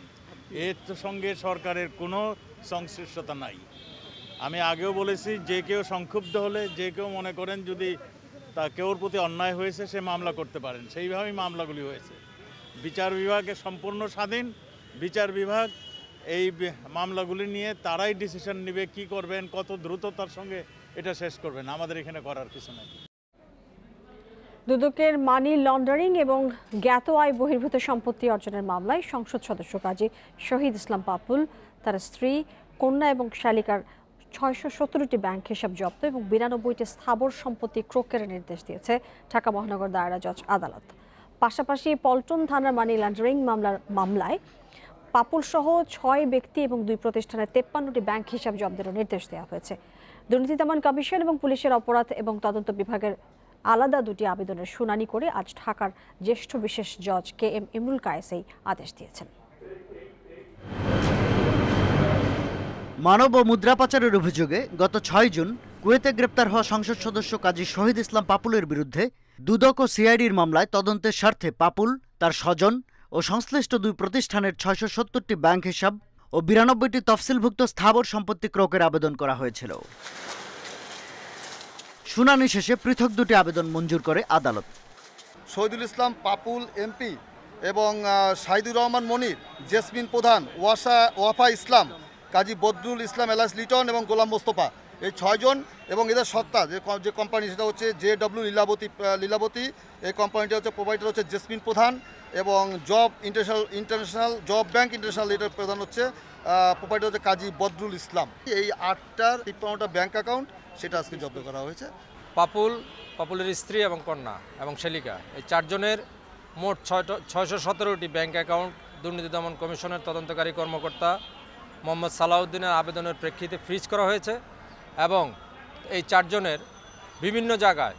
এর সঙ্গে সরকারের কোনো সংশ্লিষ্টতা নাই। আমি আগেও বলেছি, যে কেউ সংক্ষুব্ধ হলে, যে কেউ মনে করেন যদি তা কেউর প্রতি অন্যায় হয়েছে, সে মামলা করতে পারেন। সেইভাবেই মামলাগুলি হয়েছে। বিচার বিভাগে সম্পূর্ণ স্বাধীন। বিচার বিভাগ এই মামলাগুলি নিয়ে তারাই ডিসিশন নেবে, কি করবেন, কত দ্রুততার সঙ্গে এটা শেষ করবেন। আমাদের এখানে করার কিছু নেই। দুদকের মানি লন্ডারিং এবং জ্ঞাত আয় বহির্ভূত সম্পত্তি অর্জনের মামলায় সংসদ সদস্য কাজী শহীদ ইসলাম পাপুল, তার স্ত্রী, কন্যা এবং শালিকার 617টি ব্যাংক হিসাব জব্দ এবং 92টি স্থাবর সম্পত্তি ক্রোকের নির্দেশ দিয়েছে ঢাকা মহানগর দায়রা জজ আদালত। পাশাপাশি পল্টন থানার মানি লন্ডারিং মামলায় পাপুল সহ 6 ব্যক্তি এবং 2 প্রতিষ্ঠানের 53টি ব্যাংক হিসাব জব্দের নির্দেশ দেওয়া হয়েছে। দুর্নীতি দমন কমিশন এবং পুলিশের অপরাধ এবং তদন্ত বিভাগের আলাদা 2টি আবেদনের শুনানি করে আজ ঢাকার জ্যেষ্ঠ বিশেষ জজ KM ইমরুল কায়েস এই আদেশ দিয়েছেন। মানব ও মুদ্রা পাচারের অভিযোগে গত ৬ জুন কুয়েতে গ্রেপ্তার হওয়া সংসদ সদস্য কাজী শহীদ ইসলাম পাপুলের বিরুদ্ধে দুদক ও সিআইডির মামলায় তদন্তের স্বার্থে পাপুল, তার স্বজন ও সংশ্লিষ্ট ২ প্রতিষ্ঠানের ৬৭০টি ব্যাংক হিসাব ও ৯২টি তফসিলভুক্ত স্থাবর সম্পত্তি ক্রয়ের আবেদন করা হয়েছিল। শুনানি শেষে পৃথক ২টি আবেদন মঞ্জুর করে আদালত। শহীদুল ইসলাম পাপুল এমপি এবং শাহিদুর রহমান মনির, জেসমিন প্রধান, ওয়াফা ইসলাম, কাজী বদরুল ইসলাম এলাস লিটন এবং গোলাম মোস্তফা, এই ৬ জন এবং এদের সত্তা যে কোম্পানি সেটা হচ্ছে JW লীলাবতী। এই কোম্পানিটা হচ্ছে প্রোভাইডার হচ্ছে জেসমিন প্রধান এবং job international job bank international এটার প্রধান হচ্ছে প্রোভাইডার হচ্ছে কাজী বদরুল ইসলাম। এই ৮টার ৫৩টা ব্যাংক অ্যাকাউন্ট সেটা আজকে জব্দ করা হয়েছে। পাপুলের স্ত্রী এবং কন্যা এবং শেলিকা, এই ৪ জনের মোট ৬১৭টি ব্যাংক অ্যাকাউন্ট দুর্নীতি দমন কমিশনের তদন্তকারী কর্মকর্তা মোহাম্মদ সালাউদ্দিনের আবেদনের প্রেক্ষিতে ফ্রিজ করা হয়েছে এবং এই ৪ জনের বিভিন্ন জায়গায়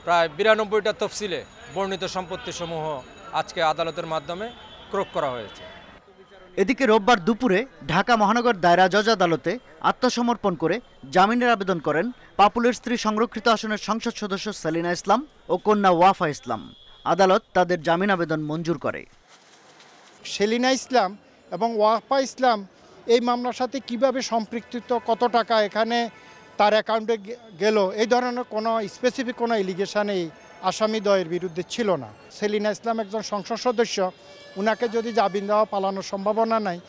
প্রায় ৯২টা তফসিলে বর্ণিত সম্পত্তিসমূহ আজকে আদালতের মাধ্যমে ক্রয় করা হয়েছে। এদিকে রোববার দুপুরে ঢাকা মহানগর দায়রা জজ আদালতে আত্মসমর্পণ করে জামিনের আবেদন করেন পাপুলের স্ত্রী সংরক্ষিত আসনের সংসদ সদস্য সেলিনা ইসলাম ও কন্যা ওয়াফা ইসলাম। আদালত তাদের জামিন আবেদন মঞ্জুর করে। সেলিনা ইসলাম এবং ওয়াফা ইসলাম এই মামলার সাথে কিভাবে সম্পৃক্ত, কত টাকা এখানে তার অ্যাকাউন্টে গেল, এই ধরনের কোনো স্পেসিফিক কোনো এলিগেশন এই আসামিদ্বয়ের বিরুদ্ধে ছিল না। সেলিনা ইসলাম একজন সংসদ সদস্য, উনাকে যদি জামিন দেওয়া পালানোর সম্ভাবনা নাই।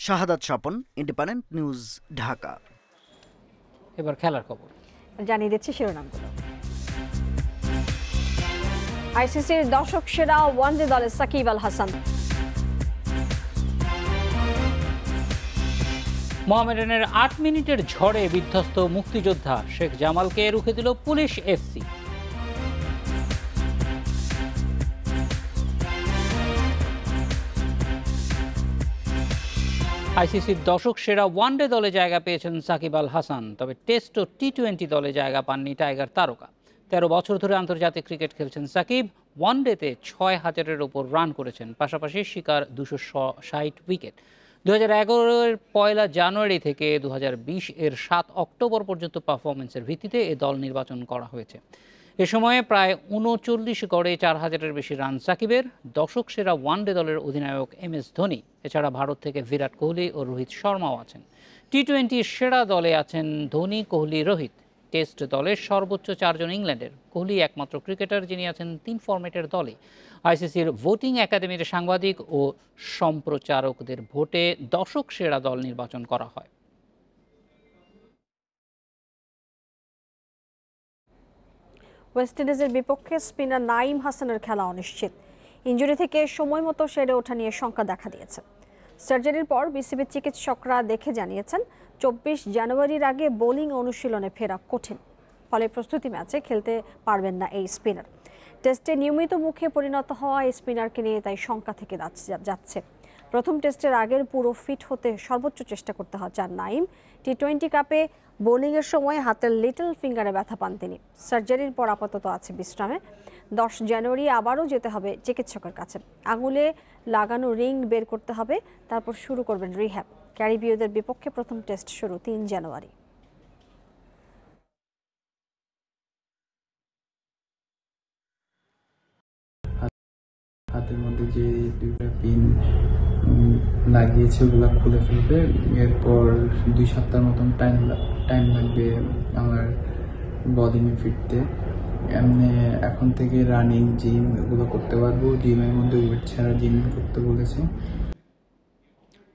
শাহাদাত স্বপন, ইন্ডিপেন্ডেন্ট নিউজ, ঢাকা। এবার খেলার খবর জানিয়ে দিচ্ছি শিরোনামগুলো। আইসিসির দর্শক সেরা ওয়ানডে দলে সাকিব আল হাসান। মোহামেডানের ৮ মিনিটের ঝড়ে বিধ্বস্ত মুক্তিযোদ্ধা শেখ জামালকে রুখে দিল পুলিশ এফসি। আইসিসির দর্শক সেরা ওয়ানডে দলে জায়গা পেয়েছেন সাকিব আল হাসান, তবে টেস্ট ও টি-20 দলে জায়গা পাননি টাইগার তারকা। ১৩ বছর ধরে আন্তর্জাতিক ক্রিকেট খেলছেন সাকিব। ওয়ানডেতে ৬,০০০-এর ওপর রান করেছেন, পাশাপাশি শিকার ২৬০ উইকেট। ২০১১-এর ১ জানুয়ারি থেকে ২০২০-এর ৭ অক্টোবর পর্যন্ত পারফরমেন্সের ভিত্তিতে এ দল নির্বাচন করা হয়েছে। এ সময়ে প্রায় ৩৯ গড়ে ৪,০০০-এর বেশি রান সাকিবের। দর্শক সেরা ওয়ানডে দলের অধিনায়ক MS ধোনি, এছাড়া ভারত থেকে বিরাট কোহলি ও রোহিত শর্মাও আছেন। টি-20 সেরা দলে আছেন ধোনি, কোহলি, রোহিত। টেস্ট দলের সর্বোচ্চ ৪ জন ইংল্যান্ডের। কোহলি একমাত্র ক্রিকেটার যিনি আছেন ৩ ফরম্যাটের দলে। আইসিসির ভোটিং একাডেমির সাংবাদিক ও সম্প্রচারকদের ভোটে দর্শক সেরা দল নির্বাচন করা হয়। ওয়েস্ট ইন্ডিজের বিপক্ষে স্পিনার নাঈম হাসানের খেলা অনিশ্চিত। ইনজুরি থেকে সময় মতো সেরে ওঠা নিয়ে শঙ্কা দেখা দিয়েছে। সার্জারির পর বিসিবির চিকিৎসকরা দেখে জানিয়েছেন ২৪ জানুয়ারির আগে বোলিং অনুশীলনে ফেরা কঠিন, ফলে প্রস্তুতি ম্যাচে খেলতে পারবেন না এই স্পিনার। টেস্টে নিয়মিত মুখে পরিণত হওয়া এই স্পিনারকে নিয়ে তাই শঙ্কা থেকে যাচ্ছে। প্রথম টেস্টের আগের পুরো ফিট হতে সর্বোচ্চ চেষ্টা করতে চান নাঈম। টি-20 কাপে বোলিংয়ের সময় হাতের লিটল ফিঙ্গারে ব্যথা পান তিনি। সার্জারির পর আপাতত আছে বিশ্রামে। ১০ জানুয়ারি আবারও যেতে হবে চিকিৎসকের কাছে। আঙুলে লাগানো রিং বের করতে হবে, তারপর শুরু করবেন রিহ্যাব। ক্যারিবীয়দের বিপক্ষে প্রথম টেস্ট শুরু ৩ জানুয়ারি। হাতের মধ্যে যে 2টা পিন লাগিয়েছে ওগুলো খুলে ফেলবে। এরপর 2 সপ্তাহের মতন টাইম লাগবে আমার বডিমে ফিরতে। এমনি এখন থেকে রানিং, জিম এগুলো করতে পারবো। জিমের মধ্যে ওয়েট ছাড়া জিম করতে বলেছে।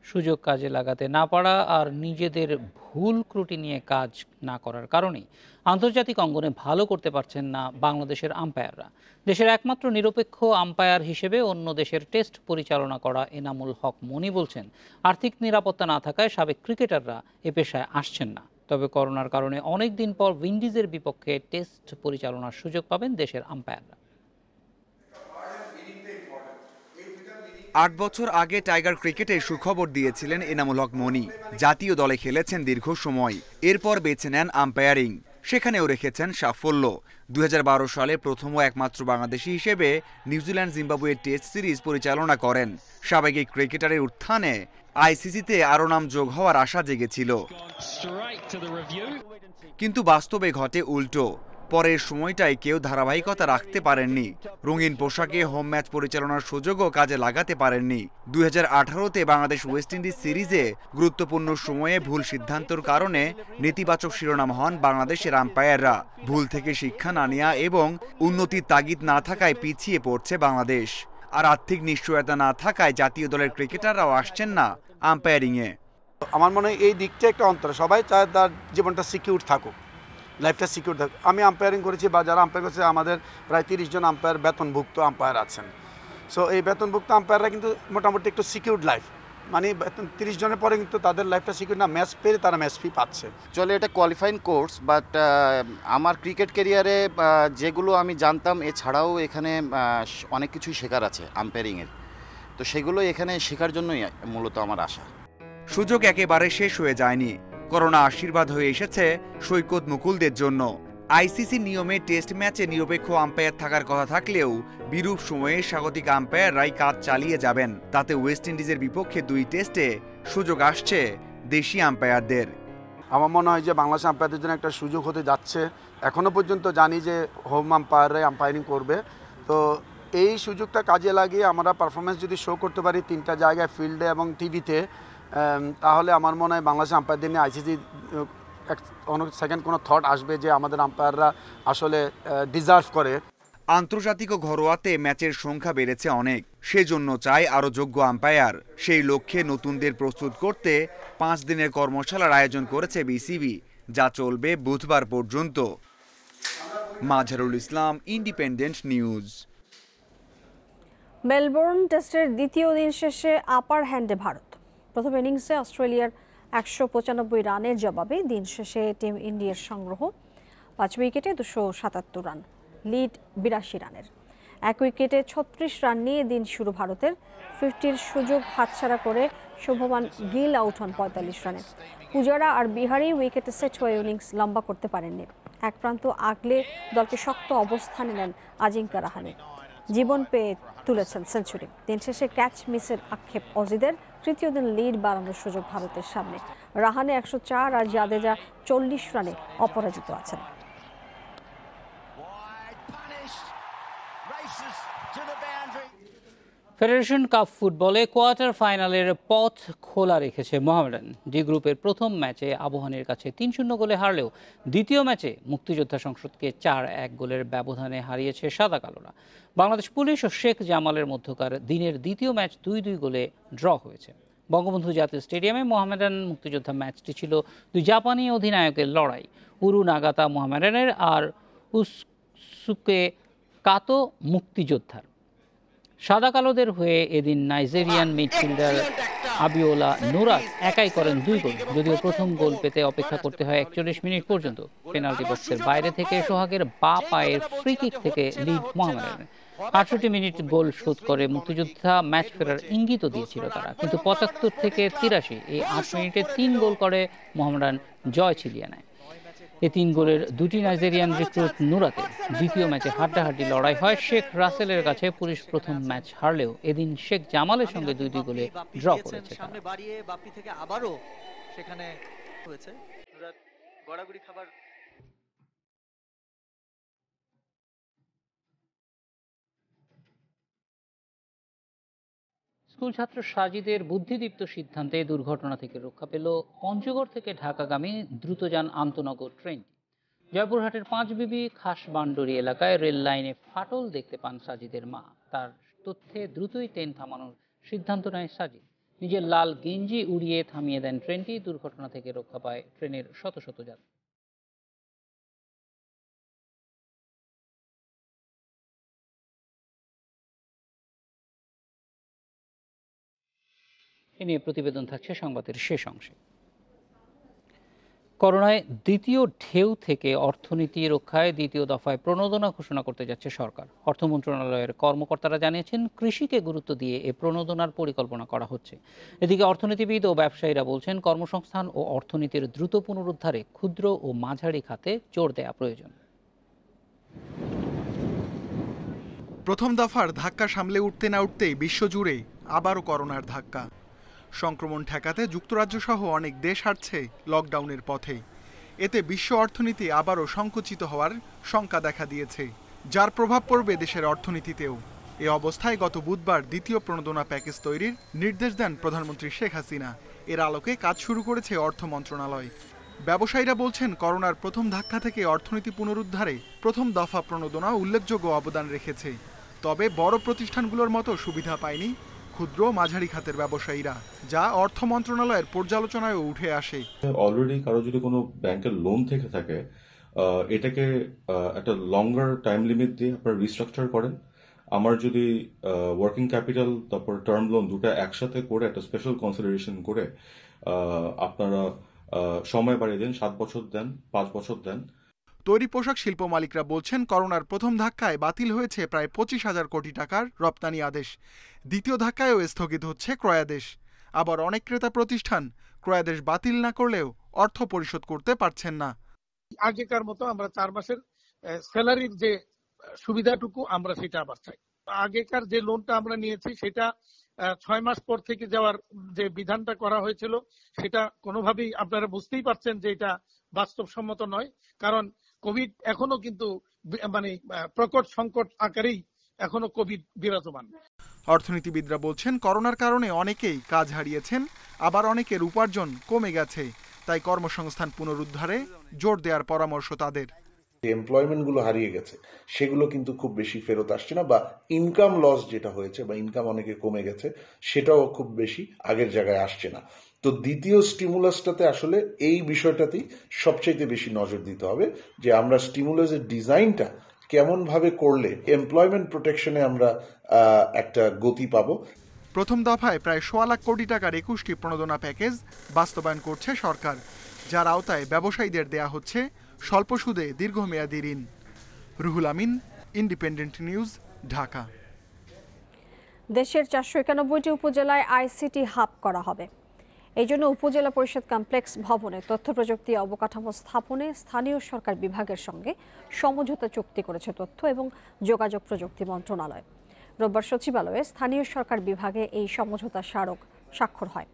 সুযোগ কাজে লাগাতে না পারা আর নিজেদের ভুল ত্রুটি নিয়ে কাজ না করার কারণেই আন্তর্জাতিক অঙ্গনে ভালো করতে পারছেন না বাংলাদেশের আম্পায়াররা। দেশের একমাত্র নিরপেক্ষ আম্পায়ার হিসেবে অন্য দেশের টেস্ট পরিচালনা করা এনামুল হক মনি বলছেন, আর্থিক নিরাপত্তা না থাকায় সাবেক ক্রিকেটাররা এ পেশায় আসছেন না। তবে করোনার কারণে অনেক দিন পর উইন্ডিজের বিপক্ষে টেস্ট পরিচালনার সুযোগ পাবেন দেশের আম্পায়াররা। ৮ বছর আগে টাইগার ক্রিকেটে সুখবর দিয়েছিলেন এনামুল হক মনি। জাতীয় দলে খেলেছেন দীর্ঘ সময়, এরপর বেছে নেন আম্পায়ারিং। সেখানেও রেখেছেন সাফল্য। 2012 সালে প্রথম ও একমাত্র বাংলাদেশি হিসেবে নিউজিল্যান্ড জিম্বাবুয়ে টেস্ট সিরিজ পরিচালনা করেন। স্বাভাবিক ক্রিকেটারের উত্থানে আইসিসিতে আরও নাম যোগ হওয়ার আশা জেগেছিল, কিন্তু বাস্তবে ঘটে উল্টো। পরের সময়টায় কেউ ধারাবাহিকতা রাখতে পারেননি, রঙিন পোশাকে হোম ম্যাচ পরিচালনার সুযোগও কাজে লাগাতে পারেননি। 2018-তে বাংলাদেশ ওয়েস্ট ইন্ডিজ সিরিজে গুরুত্বপূর্ণ সময়ে ভুল সিদ্ধান্তর কারণে নেতিবাচক শিরোনাম হন বাংলাদেশের আম্পায়াররা। ভুল থেকে শিক্ষা না নেওয়া এবং উন্নতির তাগিদ না থাকায় পিছিয়ে পড়ছে বাংলাদেশ। আর আর্থিক নিশ্চয়তা না থাকায় জাতীয় দলের ক্রিকেটাররাও আসছেন না আম্পায়ারিংয়ে। আমার মনে হয় এই দিকটা একটা অন্তর, সবাই চায় তার জীবনটা সিকিউর থাকুক, লাইফটা সিকিউর থাকুক। আমি আম্পায়ারিং করেছি বা যারা আম্পায়ার করেছে, আমাদের প্রায় 30 জন আম্পায়ার বেতনভুক্ত আম্পায়ার আছেন। সো এই বেতনভুক্ত আম্পায়াররা কিন্তু মোটামুটি একটু সিকিউরড লাইফ, মানে 30 জনের পরে কিন্তু তাদের লাইফটা সিকিউর না, ম্যাচ পেলে তারা ম্যাচ ফি পাচ্ছে। চলে এটা কোয়ালিফাইং কোর্স, বাট আমার ক্রিকেট ক্যারিয়ারে যেগুলো আমি জানতাম এছাড়াও এখানে অনেক কিছুই শেখার আছে আম্পায়ারিংয়ের, তো সেগুলো এখানে শেখার জন্যই মূলত আমার আশা। সুযোগ একেবারে শেষ হয়ে যায়নি, করোনা আশীর্বাদ হয়ে এসেছে সৈকত মুকুলদের জন্য। আইসিসি নিয়মে টেস্ট ম্যাচে নিরপেক্ষ আম্পায়ার থাকার কথা থাকলেও বিরূপ সময়ে স্বাগতিক আম্পায়াররাই কাজ চালিয়ে যাবেন। তাতে ওয়েস্ট ইন্ডিজের বিপক্ষে 2 টেস্টে সুযোগ আসছে দেশি আম্পায়ারদের। আমার মনে হয় যে বাংলাদেশ আম্পায়ারদের জন্য একটা সুযোগ হতে যাচ্ছে। এখনও পর্যন্ত জানি যে হোম আম্পায়াররাই আম্পায়ারিং করবে, তো এই সুযোগটা কাজে লাগিয়ে আমরা পারফরমেন্স যদি শো করতে পারি 3টা জায়গায়, ফিল্ডে এবং টিভিতে, তাহলে আমার মনে হয় বাংলাদেশ আম্পায়ারদের নিয়ে আইসিসি অনেক সেকেন্ড কোনো থট আসবে যে আমাদের আম্পায়াররা আসলে ডিজার্ভ করে। আন্তর্জাতিক ও ঘরোয়াতে ম্যাচের সংখ্যা বেড়েছে অনেক, সেজন্য চাই আরও যোগ্য আম্পায়ার। সেই লক্ষ্যে নতুনদের প্রস্তুত করতে 5 দিনের কর্মশালার আয়োজন করেছে বিসিবি, যা চলবে বুধবার পর্যন্ত। Mazharul Islam, independent news. Melbourne টেস্টের দ্বিতীয় দিন শেষে আপার হ্যান্ডে ভারত। প্রথম ইনিংসে অস্ট্রেলিয়ার 195 রানের জবাবে দিন শেষে টিম ইন্ডিয়ার সংগ্রহ 5 উইকেটে 277 রান, লিড 82 রানের। 1 উইকেটে 36 রান নিয়ে দিন শুরু ভারতের। 50-র সুযোগ হাতছাড়া করে শুভমান গিল আউট হন 45 রানে। পূজারা আর বিহারি উইকেটে সেট হয়ে ইনিংস লম্বা করতে পারেননি। এক প্রান্ত আগলে দলকে শক্ত অবস্থানে নেন আজিঙ্কা রাহানে, জীবন পেয়ে তুলেছেন সেঞ্চুরি। দিন শেষে ক্যাচ মিসের আক্ষেপ অজিদের। তৃতীয় দিন লিড বাড়ানোর সুযোগ ভারতের সামনে। রাহানে 104 আর জাদেজা 40 রানে অপরাজিত আছেন। ফেডারেশন কাপ ফুটবলে কোয়ার্টার ফাইনালের পথ খোলা রেখেছে মোহামেডান। ডি গ্রুপের প্রথম ম্যাচে আবাহনীর কাছে 3-0 গোলে হারলেও দ্বিতীয় ম্যাচে মুক্তিযোদ্ধা সংসদকে 4-1 গোলের ব্যবধানে হারিয়েছে সাদা কালোরা। বাংলাদেশ পুলিশ ও শেখ জামালের মধ্যকার দিনের দ্বিতীয় ম্যাচ 2-2 গোলে ড্র হয়েছে। বঙ্গবন্ধু জাতীয় স্টেডিয়ামে মোহামেডান মুক্তিযোদ্ধা ম্যাচটি ছিল 2 জাপানি অধিনায়কের লড়াই, উরু নাগাতা মোহামেডানের আর উসুকে কাতো মুক্তিযোদ্ধার। সাদা কালোদের হয়ে এদিন নাইজেরিয়ান মিডফিল্ডার আবিওলা নুরাত একাই করেন 2 গোল। যদিও প্রথম গোল পেতে অপেক্ষা করতে হয় 41 মিনিট পর্যন্ত। পেনাল্টি বক্সের বাইরে থেকে সোহাগের বা পায়ের ফ্রি কিক থেকে লিড মোহামেডানের। 68 মিনিট গোল শোধ করে মুক্তিযোদ্ধা ম্যাচ ফেরার ইঙ্গিতও দিয়েছিল তারা, কিন্তু 75 থেকে 83 এই 8 মিনিটে 3 গোল করে মোহামেডান জয় ছিনিয়ে নেয়। এই 3 গোলের 2টি নাইজেরিয়ান রিক্রুট নুরাতের। দ্বিতীয় ম্যাচে হাড্ডাহাড্ডি লড়াই হয় শেখ রাসেলের কাছে। পুলিশ প্রথম ম্যাচ হারলেও এদিন শেখ জামালের সঙ্গে 2-2 গোলে ড্র করেছে। সামনে বাড়িয়ে বাপ্পি থেকে আবারও সেখানে হয়েছে নুরাত গড়াগড়ি খাবার। স্কুল ছাত্র সাজিদের বুদ্ধিদীপ্ত সিদ্ধান্তে দুর্ঘটনা থেকে রক্ষা পেল পঞ্চগড় থেকে ঢাকাগামী দ্রুতযান আন্তনগর ট্রেন। জয়পুরহাটের 5 বিবি খাসবান্ডরি এলাকায় রেল লাইনে ফাটল দেখতে পান সাজিদের মা। তার তথ্যে দ্রুতই ট্রেন থামানোর সিদ্ধান্ত নেয় সাজিদ। নিজের লাল গেঞ্জি উড়িয়ে থামিয়ে দেন ট্রেনটি। দুর্ঘটনা থেকে রক্ষা পায় ট্রেনের শত শত যাত্রী। এ নিয়ে প্রতিবেদন থাকছে সংবাদের শেষ অংশে। করোনায় দ্বিতীয় ঢেউ থেকে অর্থনীতি রক্ষায় দ্বিতীয় দফায় প্রণোদনা ঘোষণা করতে যাচ্ছে সরকার। অর্থ মন্ত্রণালয়ের কর্মকর্তারা জানিয়েছেন, কৃষিকে গুরুত্ব দিয়ে এ প্রণোদনার পরিকল্পনা করা হচ্ছে। এদিকে অর্থনীতিবিদ ও ব্যবসায়ীরা বলছেন, কর্মসংস্থান ও অর্থনীতির দ্রুত পুনরুদ্ধারে ক্ষুদ্র ও মাঝারি খাতে জোর দেওয়া প্রয়োজন। প্রথম দফার ধাক্কা সামলে উঠতে না উঠতেই বিশ্বজুড়ে আবারও করোনার ধাক্কা। সংক্রমণ ঠেকাতে যুক্তরাজ্য সহ অনেক দেশ হাঁটছে লকডাউনের পথে। এতে বিশ্ব অর্থনীতি আবারও সংকুচিত হওয়ার শঙ্কা দেখা দিয়েছে, যার প্রভাব পড়বে দেশের অর্থনীতিতেও। এ অবস্থায় গত বুধবার দ্বিতীয় প্রণোদনা প্যাকেজ তৈরির নির্দেশ দেন প্রধানমন্ত্রী শেখ হাসিনা। এর আলোকে কাজ শুরু করেছে অর্থ মন্ত্রণালয়। ব্যবসায়ীরা বলছেন, করোনার প্রথম ধাক্কা থেকে অর্থনীতি পুনরুদ্ধারে প্রথম দফা প্রণোদনা উল্লেখযোগ্য অবদান রেখেছে। তবে বড় প্রতিষ্ঠানগুলোর মতো সুবিধা পায়নি ক্ষুদ্র মাঝারি খাতের ব্যবসায়ীরা, যা অর্থ মন্ত্রণালয়ের পর্যালোচনায়ও উঠে আসে। অলরেডি কারো যদি কোনো ব্যাংকের লোন থেকে থাকে, এটাকে একটা লঙ্গার টাইম লিমিট দিয়ে আপনারা রিস্ট্রাকচার করেন। আমার যদি ওয়ার্কিং ক্যাপিটাল তারপর টার্ম লোন দুটো একসাথে করে একটা স্পেশাল কনসিডারেশন করে আপনারা সময় বাড়িয়ে দেন, 7 বছর দেন, 5 বছর দেন। তৈরি পোশাক শিল্প মালিকরা বলছেন, করোনার প্রথম ধাক্কায় বাতিল হয়েছে প্রায় 25,000 কোটি টাকার রপ্তানি আদেশ। দ্বিতীয় ধাক্কায়ও স্থগিত হচ্ছে ক্রয়াদেশ। আবার অনেক ক্রেতা প্রতিষ্ঠান ক্রয়াদেশ বাতিল না করলেও অর্থ পরিশোধ করতে পারছেন না। আগেকার মতো আমরা 4 মাসের স্যালারির যে সুবিধাটুকু আমরা সেটা আবার চাই। আগেকার যে লোনটা আমরা নিয়েছি সেটা 6 মাস পর থেকে যাওয়ার যে বিধানটা করা হয়েছিল, সেটা কোনোভাবেই আপনারা বুঝতেই পারছেন যে এটা বাস্তবসম্মত নয়। কারণ কোভিড এখনো কিন্তু মানে প্রকট সংকট আকারেই এখনো কোভিড বিরাজমান। অর্থনীতিবিদরা বলছেন, করোনার কারণে অনেকেই কাজ হারিয়েছেন, আবার অনেকের উপার্জন কমে গেছে। তাই কর্মসংস্থান পুনরুদ্ধারে জোর দেওয়ার পরামর্শ তাদের। এমপ্লয়মেন্টগুলো হারিয়ে গেছে, সেগুলো কিন্তু খুব বেশি ফেরত আসছে না, বা ইনকাম লস যেটা হয়েছে বা ইনকাম অনেকে কমে গেছে সেটাও খুব বেশি আগের জায়গায় আসছে না। তো দ্বিতীয় স্টিমুলাসটাতে আসলে এই বিষয়টাতেই সবচেয়ে বেশি নজর দিতে হবে, যে আমরা স্টিমুলাসের ডিজাইনটা কেমন ভাবে করলে এমপ্লয়মেন্ট প্রোটেকশনে আমরা একটা গতি পাবো। প্রথম দফায় প্রায় 1.25 লাখ কোটি টাকার 21টি প্রণোদনা প্যাকেজ বাস্তবায়ন করছে সরকার, যার আওতায় ব্যবসায়ীদের দেয়া হচ্ছে স্বল্প সুদে দীর্ঘমেয়াদী ঋণ। Ruhul Amin, independent News, Dhaka. দেশের 491টি উপজেলায় আইসিটি হাব করা হবে। এই জন্য উপজেলা পরিষদ কমপ্লেক্স ভবনে তথ্য প্রযুক্তি অবকাঠামো স্থাপনে স্থানীয় সরকার বিভাগের সঙ্গে সমঝোতা চুক্তি করেছে তথ্য এবং যোগাযোগ প্রযুক্তি মন্ত্রণালয়। রোববার সচিবালয়ে স্থানীয় সরকার বিভাগে এই সমঝোতা স্মারক স্বাক্ষর হয়।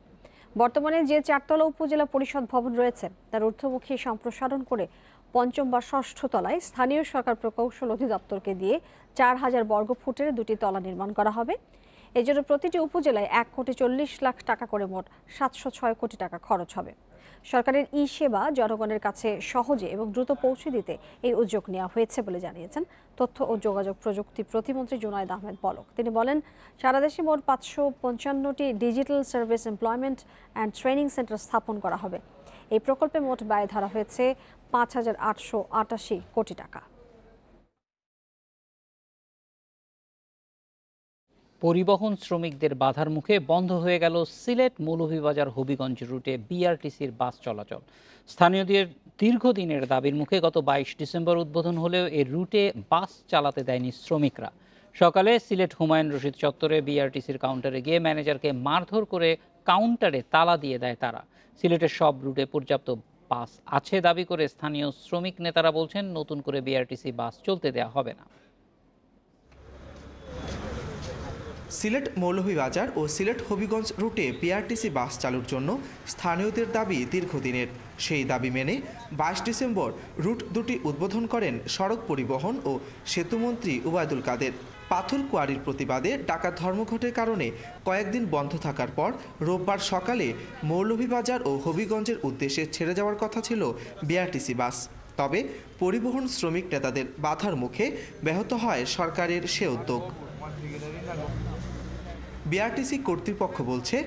বর্তমানে যে 4তলা উপজেলা পরিষদ ভবন রয়েছে তার ঊর্ধ্বমুখী সম্প্রসারণ করে 5ম বা 6ষ্ঠ তলায় স্থানীয় সরকার প্রকৌশল অধিদপ্তরকে দিয়ে 4000 বর্গফুটের 2টি তলা নির্মাণ করা হবে। এজন্য প্রতিটি উপজেলায় 1,40 লাখ টাকা করে মোট 706 কোটি টাকা খরচ হবে। সরকারের ই সেবা জনগণের কাছে সহজে এবং দ্রুত পৌঁছে দিতে এই উদ্যোগ নেওয়া হয়েছে বলে জানিয়েছেন তথ্য ও যোগাযোগ প্রযুক্তি প্রতিমন্ত্রী জুনায়েদ আহমেদ পলক। তিনি বলেন, সারা দেশে মোট 555টি digital service employment and training centre স্থাপন করা হবে। এই প্রকল্পে মোট ব্যয় ধরা হয়েছে 5,888 কোটি টাকা। পরিবহন শ্রমিকদের বাধার মুখে বন্ধ হয়ে গেল সিলেট মৌলভীবাজার হবিগঞ্জ রুটে বিআরটিসির বাস চলাচল। স্থানীয়দের দীর্ঘদিনের দাবির মুখে গত 22 ডিসেম্বর উদ্বোধন হলেও এর রুটে বাস চালাতে দেয়নি শ্রমিকরা। সকালে সিলেট হুমায়ুন রশিদ চত্বরে বিআরটিসির কাউন্টারে গিয়ে ম্যানেজারকে মারধর করে কাউন্টারে তালা দিয়ে দেয় তারা। সিলেটের সব রুটে পর্যাপ্ত বাস আছে দাবি করে স্থানীয় শ্রমিক নেতারা বলছেন, নতুন করে বিআরটিসি বাস চলতে দেওয়া হবে না। সিলেট মৌলভীবাজার ও সিলেট হবিগঞ্জ রুটে বিআরটিসি বাস চালুর জন্য স্থানীয়দের দাবি দীর্ঘদিনের। সেই দাবি মেনে 22 ডিসেম্বর রুট দুটি উদ্বোধন করেন সড়ক পরিবহন ও সেতুমন্ত্রী উবায়দুল কাদের। পাথর কোয়ারির প্রতিবাদে ডাকাত ধর্মঘটের কারণে কয়েকদিন বন্ধ থাকার পর রোববার সকালে মৌলভীবাজার ও হবিগঞ্জের উদ্দেশ্যে ছেড়ে যাওয়ার কথা ছিল বিআরটিসি বাস। তবে পরিবহন শ্রমিক নেতাদের বাধার মুখে ব্যাহত হয় সরকারের সে উদ্যোগ। বিআরটিসি কর্তৃপক্ষ বলছে,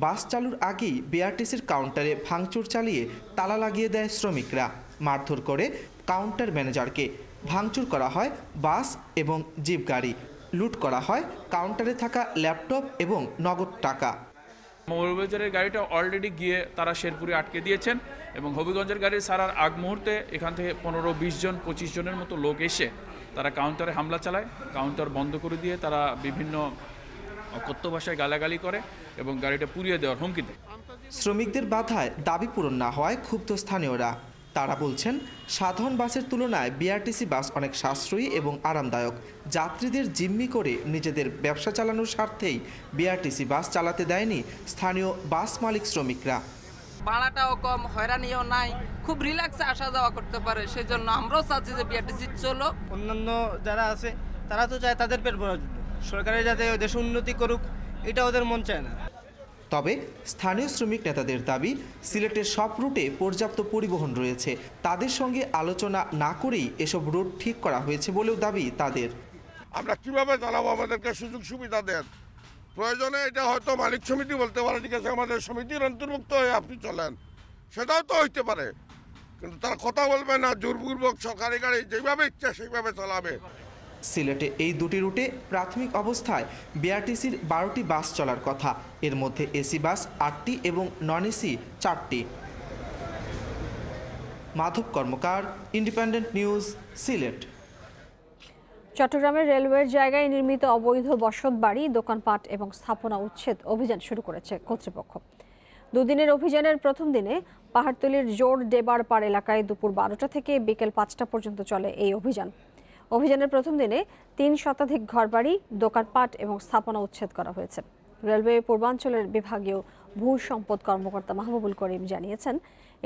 বাস চালুর আগেই বিআরটিসির কাউন্টারে ভাঙচুর চালিয়ে তালা লাগিয়ে দেয় শ্রমিকরা, মারধর করে কাউন্টার ম্যানেজারকে। ভাঙচুর করা হয় বাস এবং জিপ গাড়ি, লুট করা হয় কাউন্টারে থাকা ল্যাপটপ এবং নগদ টাকা। মৌলভীবাজারের গাড়িটা অলরেডি গিয়ে তারা শেরপুরে আটকে দিয়েছেন এবং হবিগঞ্জের গাড়ি ছাড়ার আগ মুহূর্তে এখান থেকে 15-20 জন 25 জনের মতো লোক এসে তারা কাউন্টারে হামলা চালায়, কাউন্টার বন্ধ করে দিয়ে তারা বিভিন্ন অকথ্য ভাষায় গালাগালি করে এবং গাড়িটা পুড়িয়ে দেওয়ার হুমকি দেয়। শ্রমিকদের বাধায় দাবি পূরণ না হওয়ায় ক্ষুব্ধ স্থানীয়রা। তারা বলছেন, সাধারণ বাসের তুলনায় বিআরটিসি বাস অনেক সাশ্রয়ী এবং আরামদায়ক। যাত্রীদের জিম্মি করে নিজেদের ব্যবসা চালানোর স্বার্থেই বিআরটিসি বাস চালাতে দেয়নি স্থানীয় বাস মালিক শ্রমিকরা। ভাড়াটাও কম, হয়রানিও নাই, খুব রিল্যাক্সে আসা যাওয়া করতে পারে। সেজন্য আমরাও চাচ্ছি যে বিআরটিসি চলো। অন্যান্য যারা আছে তারা তো চায় তাদের পেট ভরার জন্য, সরকারের যাতে দেশ উন্নতি করুক এটা ওদের মন চায় না। তবে স্থানীয় শ্রমিক নেতাদের দাবি, সিলেটের সব রুটে পর্যাপ্ত পরিবহন রয়েছে। তাদের সঙ্গে আলোচনা না করেই এসব রুট ঠিক করা হয়েছে বলেও দাবি তাদের। আমরা কিভাবে চালাবো, আমাদেরকে সুযোগ সুবিধা দেন। প্রয়োজনে এটা হয়তো মালিক সমিতি বলতে পারে, ঠিক আছে আমাদের সমিতির অন্তর্ভুক্ত হয়ে আপনি চলেন, সেটাও তো হইতে পারে, কিন্তু তারা কথা বলবে না, জোরপূর্বক সরকারি গাড়ি যেভাবে ইচ্ছা সেইভাবে চালাবে। সিলেটে এই দুটি রুটে প্রাথমিক অবস্থায় বিআরটিসির 12টি বাস চলার কথা। এর মধ্যে এসি বাস 8টি এবং নন এসি 4টি। মাধব কর্মকার, ইন্ডিপেন্ডেন্ট নিউজ, সিলেট। চট্টগ্রামের রেলওয়ের জায়গায় নির্মিত অবৈধ বসতবাড়ি, দোকানপাট এবং স্থাপনা উচ্ছেদ অভিযান শুরু করেছে কর্তৃপক্ষ। দুদিনের অভিযানের প্রথম দিনে পাহাড়তলীর জোর ডেবারপাড় এলাকায় দুপুর 12টা থেকে বিকেল 5টা পর্যন্ত চলে এই অভিযান। অভিযানের প্রথম দিনে 3 শতাধিক ঘরবাড়ি, দোকানপাট এবং স্থাপনা উচ্ছেদ করা হয়েছে। রেলওয়ে পূর্বাঞ্চলের বিভাগীয় ভূ সম্পদ কর্মকর্তা মাহবুবুল করিম জানিয়েছেন,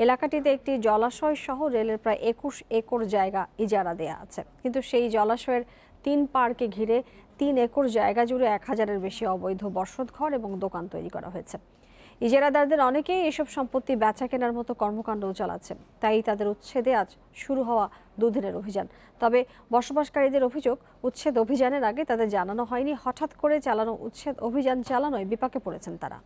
এলাকাটিতে একটি জলাশয় সহ রেলের প্রায় 21 একর জায়গা ইজারা দেয়া আছে, কিন্তু সেই জলাশয়ের 3 পাড়কে ঘিরে 3 একর জায়গা জুড়ে 1000-এর বেশি অবৈধ বসতঘর এবং দোকান তৈরি করা হয়েছে। ইজারাদারদের অনেকেই এসব সম্পত্তি বেচা কেনার মতো কর্মকাণ্ডও চালাচ্ছে, তাই তাদের উচ্ছেদে আজ শুরু হওয়া দুদিনের অভিযান। তবে বসবাসকারীদের অভিযোগ, উচ্ছেদ অভিযানের আগে তাদের জানানো হয়নি, হঠাৎ করে চালানো উচ্ছেদ অভিযান চালানোয় বিপাকে পড়েছেন তারা।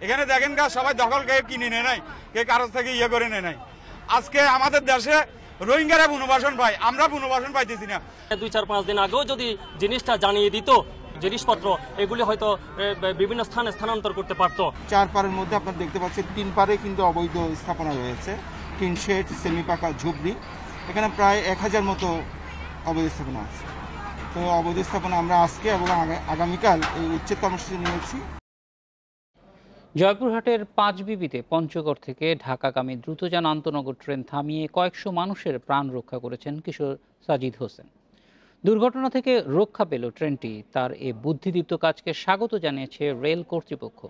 এখানে দেখেন গা সবাই দখল কেউ কিনে নেয় নাই, কে কারো থেকে ইয়ে করে নেয় নাই। আজকে আমাদের দেশে রোহিঙ্গারা পুনর্বাসন পায়, আমরা পুনর্বাসন পাইতেছি না। 2-4-5 দিন আগেও যদি জিনিসটা জানিয়ে দিত, জিনিসপত্র এগুলি হয়তো বিভিন্ন স্থানে স্থানান্তর করতে পারতো। 4 পাড়ের মধ্যে আপনারা দেখতে পাচ্ছেন 3 পাড়ে কিন্তু অবৈধ স্থাপনা রয়েছে, টিন শেড, সেমি পাকা ঝুপড়ি, এখানে প্রায় 1000 মতো অবৈধ স্থাপনা আছে। তো অবৈধ স্থাপনা আমরা আজকে এবং আগামীকাল এই উচ্ছেদ কর্মসূচি নিয়েছি। জয়পুরহাটের পাঁচবিবিতে পঞ্চগড় থেকে ঢাকাগামী দ্রুতযান আন্তনগর ট্রেন থামিয়ে কয়েকশো মানুষের প্রাণ রক্ষা করেছেন কিশোর সাজিদ হোসেন। দুর্ঘটনা থেকে রক্ষা পেল ট্রেনটি। তার এ বুদ্ধিদীপ্ত কাজকে স্বাগত জানিয়েছে রেল কর্তৃপক্ষ।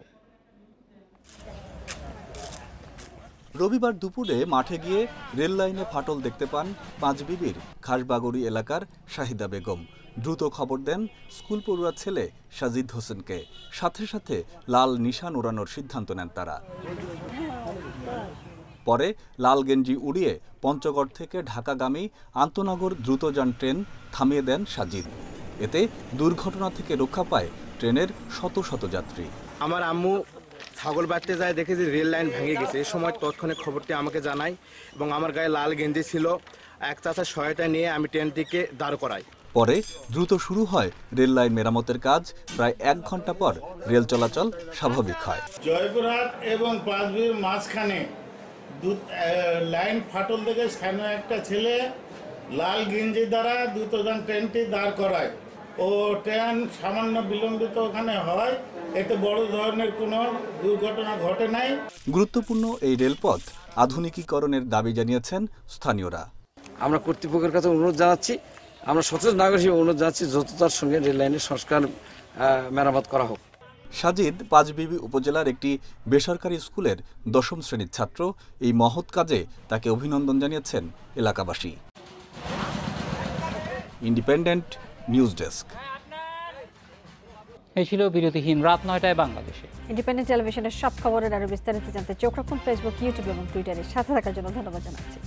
রবিবার দুপুরে মাঠে গিয়ে রেল লাইনে ফাটল দেখতে পান পাঁচবিবির খাসবাগড়ি এলাকার শাহিদা বেগম। দ্রুত খবর দেন স্কুল পড়ুয়া ছেলে সাজিদ হোসেনকে। সাথে সাথে লাল নিশান ওড়ানোর সিদ্ধান্ত নেন তারা। পরে লাল গেঞ্জি উড়িয়ে পঞ্চগড় থেকে ঢাকাগামী আন্তনগর দ্রুতযান ট্রেন থামিয়ে দেন সাজিদ। এতে দুর্ঘটনা থেকে রক্ষা পায় ট্রেনের শত শত যাত্রী। আমার আম্মু ছাগল বাঁধতে যায়, দেখে যে রেল লাইন ভেঙে গেছে। এই সময় তৎক্ষণাৎ খবরটি আমাকে জানায় এবং আমার গায়ে লাল গেঞ্জি ছিল। এক চাচার সহায়তা নিয়ে আমি ট্রেনটিকে দাঁড় করাই। পরে দ্রুত শুরু হয় রেল লাইন মেরামতের কাজ। প্রায় 1 ঘন্টা পর রেল চলাচল স্বাভাবিক হয়। জয়পুরহাট এবং পাঁচবিবির মাঝখানে লাইন ফাটল থেকে স্থানীয় একটা ছেলে লাল গেঞ্জি দ্বারা দ্রুতযান ট্রেনটি দাঁড় করায় ও ট্রেন সামান্য বিলম্বিত ওখানে হয়। এতে বড় ধরনের কোনো দুর্ঘটনা ঘটে নাই। গুরুত্বপূর্ণ এই রেলপথ আধুনিকীকরণের দাবি জানিয়েছেন স্থানীয়রা। আমরা কর্তৃপক্ষের কাছে অনুরোধ জানাচ্ছি, আমরা সচেতন নাগরিক হিসেবে অনুরোধ জানাচ্ছি দ্রুততার সঙ্গে রেল লাইনের সংস্কার মেরামত করা হোক। সাজিদ পাঁচবিবি উপজেলার একটি বেসরকারি স্কুলের 10ম শ্রেণীর ছাত্র। এই মহৎ কাজে তাকে অভিনন্দন জানিয়েছেন এলাকাবাসী। Independent news desk. এই ছিল বিরতিহীন রাত 9টায় বাংলাদেশে। ইন্ডিপেন্ডেন্ট টেলিভিশনের সব খবরের আরো বিস্তারিত জানতে চোখ রাখুন ফেসবুক, ইউটিউব এবং টুইটারে। সাথে থাকার জন্য ধন্যবাদ জানাচ্ছি।